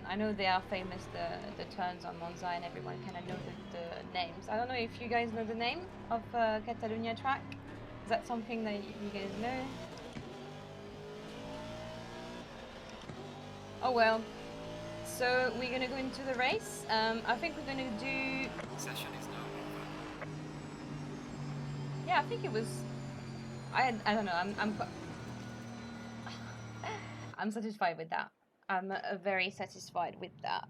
I know they are famous, the turns on Monza, and everyone kind of knows the names. I don't know if you guys know the name of Catalunya track. Is that something that you guys know? Oh well. So we're gonna go into the race. I think we're gonna do.
Session is now over.
Yeah, I think it was. I don't know. I'm satisfied with that. I'm very satisfied with that.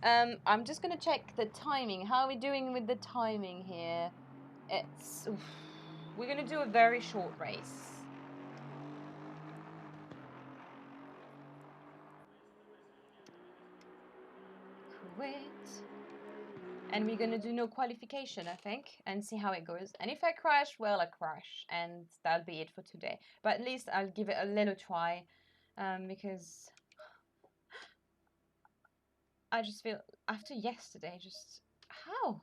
I'm just gonna check the timing. How are we doing with the timing here? We're gonna do a very short race. Quit. And we're gonna do no qualification, I think, and see how it goes. And if I crash, well, I crash, and that'll be it for today. But at least I'll give it a little try, because I just feel after yesterday, just how?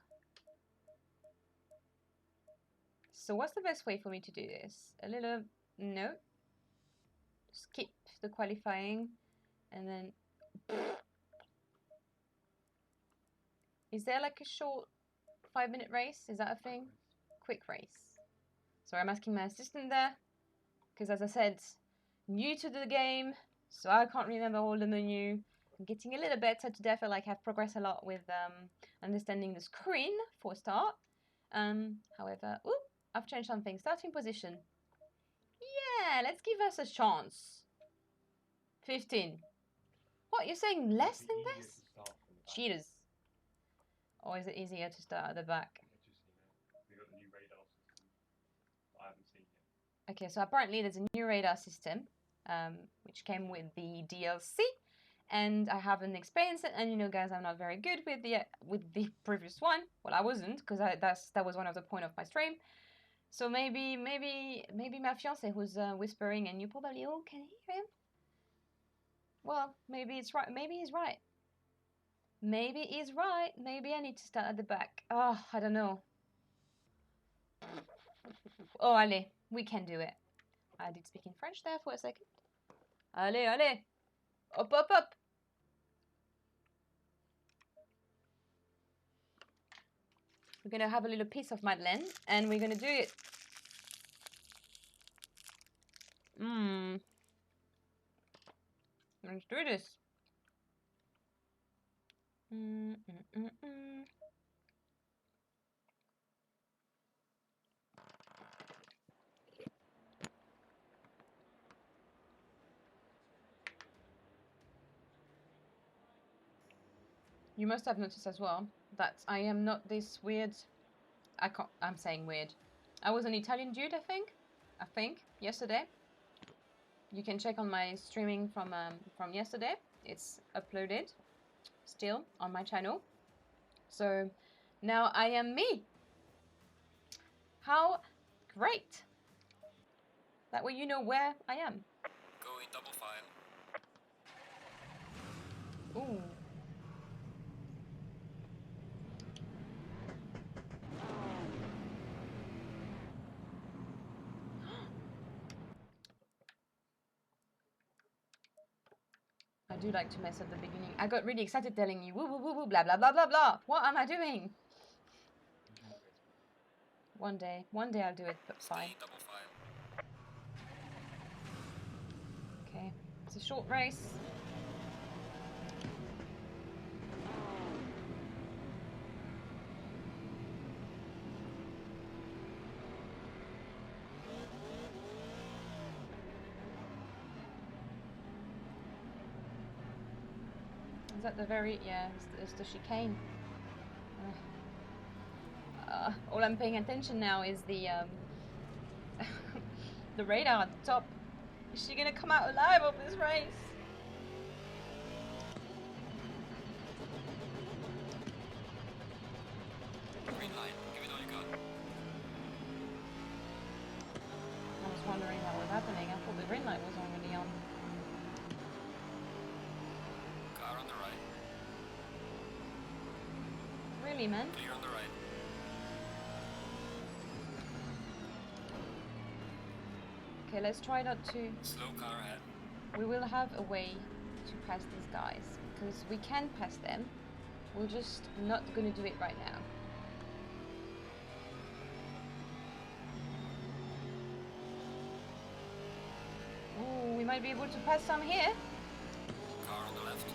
So what's the best way for me to do this? A little no. Skip the qualifying, and then. Is there like a short 5-minute race? Is that a thing? Quick race. Sorry, I'm asking my assistant there, because as I said, new to the game, so I can't remember all the menu. I'm getting a little better today. I feel like I've progressed a lot with understanding the screen for a start. However, I've changed something. Starting position. Yeah, let's give us a chance. 15. What, you're saying less than this? Cheaters. Or is it easier to start at the back?
We got the new radar system. I haven't seen yet.
Okay, so apparently there's a new radar system, which came with the DLC, and I haven't experienced it. And you know, guys, I'm not very good with the previous one. Well, I wasn't, because that was one of the point of my stream. So maybe my fiance who's whispering, and you probably all can hear him. Well, maybe it's right. Maybe he's right. Maybe he's right. Maybe I need to start at the back. Oh, I don't know. Oh, allez, we can do it. I did speak in French there for a second. Allez, allez. Hop, hop, hop. We're going to have a little piece of Madeleine, and we're going to do it. Let's do this. You must have noticed as well that I am not this weird. I'm saying weird. I was an Italian dude, I think, yesterday. You can check on my streaming from yesterday. It's uploaded still on my channel. So now I am me. How great! That way you know where I am.
Go in double file.
Ooh. I do like to mess up the beginning. I got really excited telling you woo woo woo woo blah blah blah blah blah. What am I doing? One day I'll do it, but fine.
Double file.
Okay, it's a short race. Is that the very, yeah, it's the chicane. All I'm paying attention now is the the radar at the top. Is she gonna come out alive of this race?
Green light, give it all you got.
I was wondering what was happening. I thought the green light was already on.
Car on the right.
Really, man?
Clear on the right.
Okay, let's try not to.
Slow car ahead.
We will have a way to pass these guys, because we can pass them. We're just not gonna do it right now. Ooh, we might be able to pass some here.
Car on the left.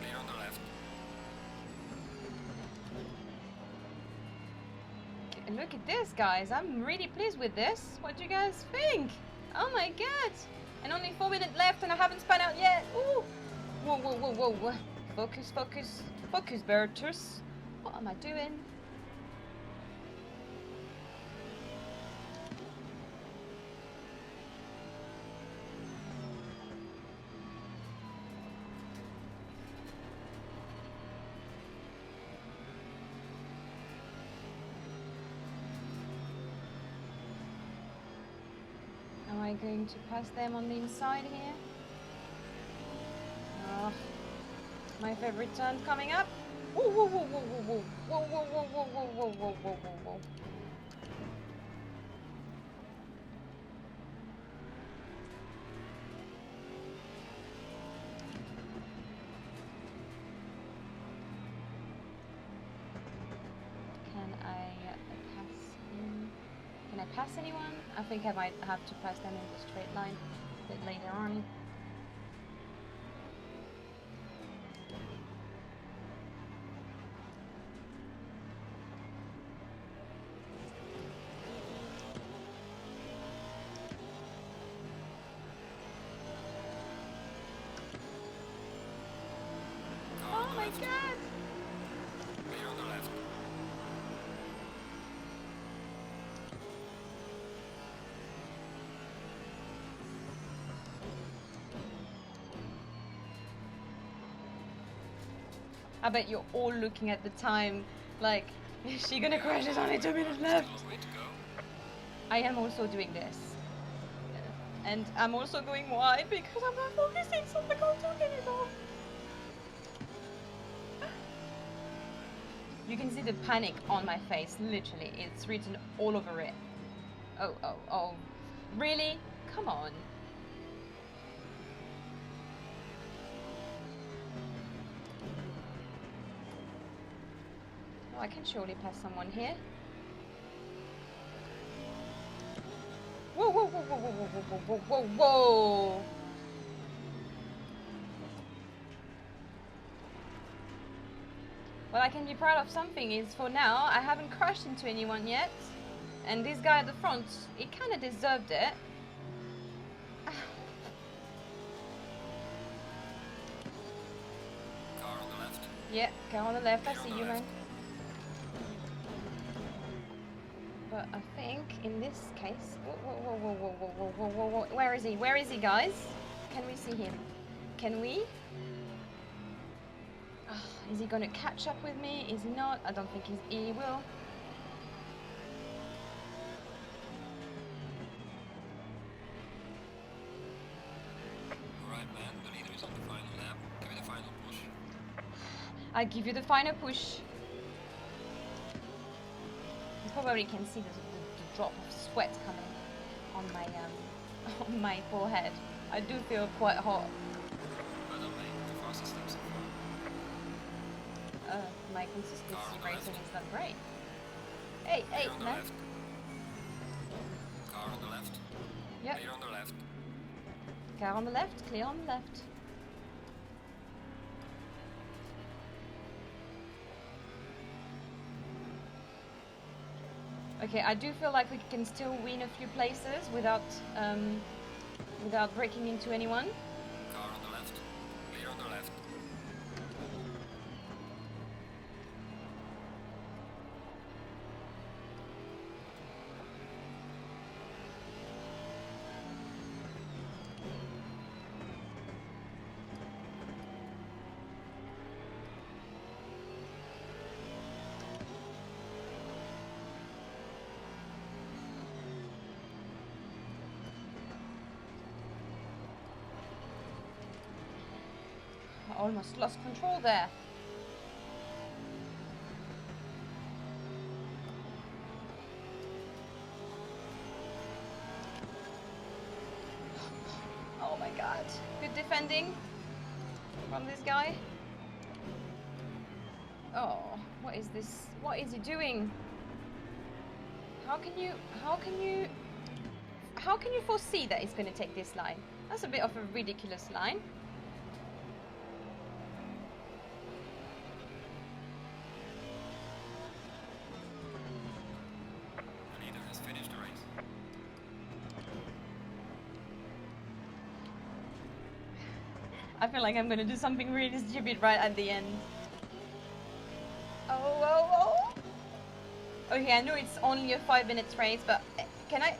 Clear on the left.
Okay, look at this, guys. I'm really pleased with this. What do you guys think? Oh my god! And only 4 minutes left, and I haven't spun out yet. Ooh! Whoa, whoa, whoa, whoa, whoa! Focus, focus, focus, Bertus. What am I doing? Am I going to pass them on the inside here? Oh, my favorite turn coming up. Whoa, whoa, whoa, whoa, whoa, whoa, whoa, whoa, whoa, whoa, whoa, whoa, whoa, whoa, whoa. Can I pass him? Can I pass anyone? I think I might have to pass them in the straight line a bit later on. Oh my god!
Clear on the left.
I bet you're all looking at the time like, is she gonna crash? There's only 2 minutes left.
Still a long way to go.
I am also doing this. And I'm also going wide because I'm not focusing, so I can't talk anymore. You can see the panic on my face, literally. It's written all over it. Oh, oh, oh. Really? Come on. Oh, I can surely pass someone here. Whoa, whoa, whoa, whoa, whoa, whoa, whoa, whoa, whoa, whoa. What I can be proud of something is, for now, I haven't crashed into anyone yet. And this guy at the front, he kind of deserved it.
Car on the left.
Yeah, car on the left, I
Clear on
see
the
you, man.
left.
But I think in this case, whoa, whoa, whoa, whoa, whoa, whoa, whoa, whoa, whoa, where is he? Where is he, guys? Can we see him? Can we? Oh, is he gonna catch up with me? Is he not? I don't think he will.
Alright, man. The leader is on the final lap. Give me the final push.
I give you the final push. You probably can see the drop of sweat coming on my on my forehead. I do feel quite hot.
Well done, mate. The fastest lap so far.
My consistency
Car on the
racing
left.
is not great. Hey, hey,
Clear on the
man.
left. Car on the left.
Yep.
Clear on the left.
Car on the left, clear on the left. Okay, I do feel like we can still win a few places without without breaking into anyone.
Car on the left. Clear on the left.
I almost lost control there. Oh my god. Good defending from this guy. Oh, what is this? What is he doing? How can you foresee that he's going to take this line? That's a bit of a ridiculous line.
The leader has finished the race.
I feel like I'm gonna do something really stupid right at the end. Oh, oh, oh! Okay, I know it's only a 5 minutes race, but can I?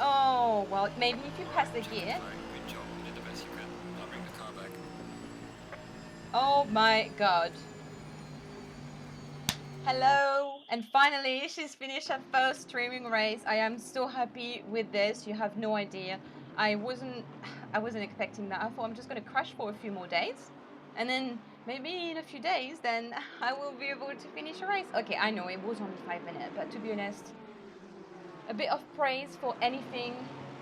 Oh, well, maybe if you pass the gear.
Good job. You did the best you could. Now bring the car back.
Oh my god. Hello! And finally, she's finished her first streaming race. I am so happy with this. You have no idea. I wasn't expecting that. I thought I'm just gonna crash for a few more days, and then maybe in a few days, then I will be able to finish a race. Okay, I know it was only 5 minutes, but to be honest, a bit of praise for anything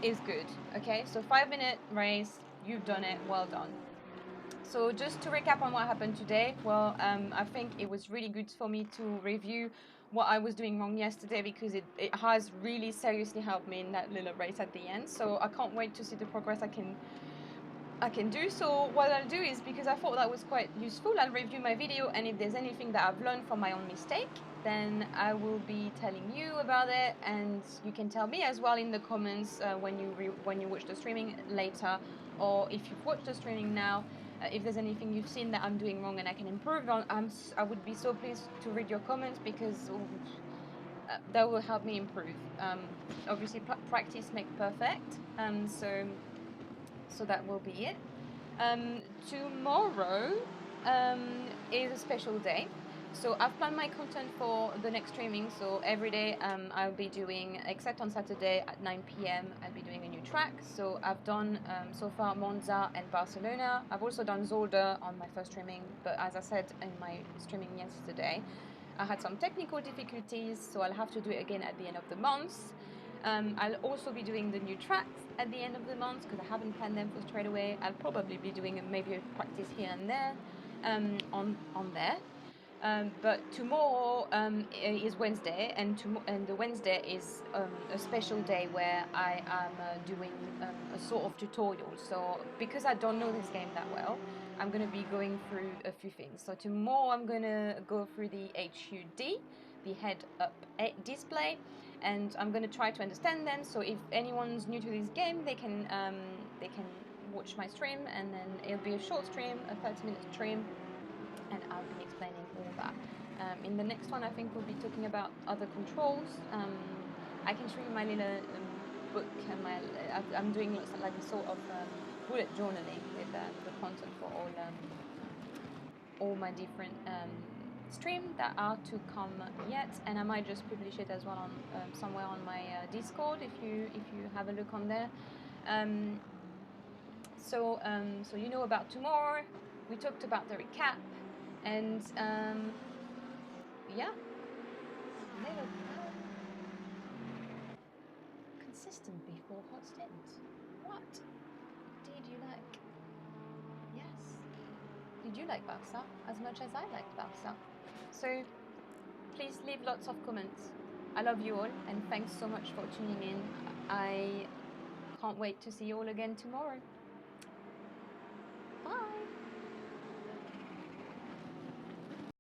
is good. Okay, so 5-minute race, you've done it. Well done. So just to recap on what happened today, well, I think it was really good for me to review what I was doing wrong yesterday, because it has really seriously helped me in that little race at the end. So I can't wait to see the progress I can do. So what I'll do is, because I thought that was quite useful, I'll review my video, and if there's anything that I've learned from my own mistake, then I will be telling you about it, and you can tell me as well in the comments when you watch the streaming later, or if you've watched the streaming now. If there's anything you've seen that I'm doing wrong and I can improve on, I would be so pleased to read your comments, because that will help me improve. Obviously, practice makes perfect, so that will be it. Tomorrow, is a special day. So I've planned my content for the next streaming. So every day I'll be doing, except on Saturday at 9 p.m. I'll be doing a new track. So I've done so far Monza and Barcelona. I've also done Zolder on my first streaming. But as I said in my streaming yesterday, I had some technical difficulties, so I'll have to do it again at the end of the month. I'll also be doing the new tracks at the end of the month because I haven't planned them for straight away. I'll probably be doing maybe a practice here and there on there. But tomorrow is Wednesday, and the Wednesday is a special day where I am doing a sort of tutorial. So because I don't know this game that well, I'm going to be going through a few things. So tomorrow I'm going to go through the HUD, the head-up display, and I'm going to try to understand them. So if anyone's new to this game, they can watch my stream, and then it'll be a short stream, a 30-minute stream, and I'll be explaining all that. In the next one, I think we'll be talking about other controls. I can show you my little book. I'm doing like a sort of bullet journaling with the content for all my different streams that are to come yet, and I might just publish it as well on somewhere on my Discord if you have a look on there. So you know about tomorrow. We talked about the recap. And yeah, little consistent before hot stint. What did you like? Yes. Did you like Barca as much as I liked Barca? So please leave lots of comments. I love you all, and thanks so much for tuning in. I can't wait to see you all again tomorrow. Bye.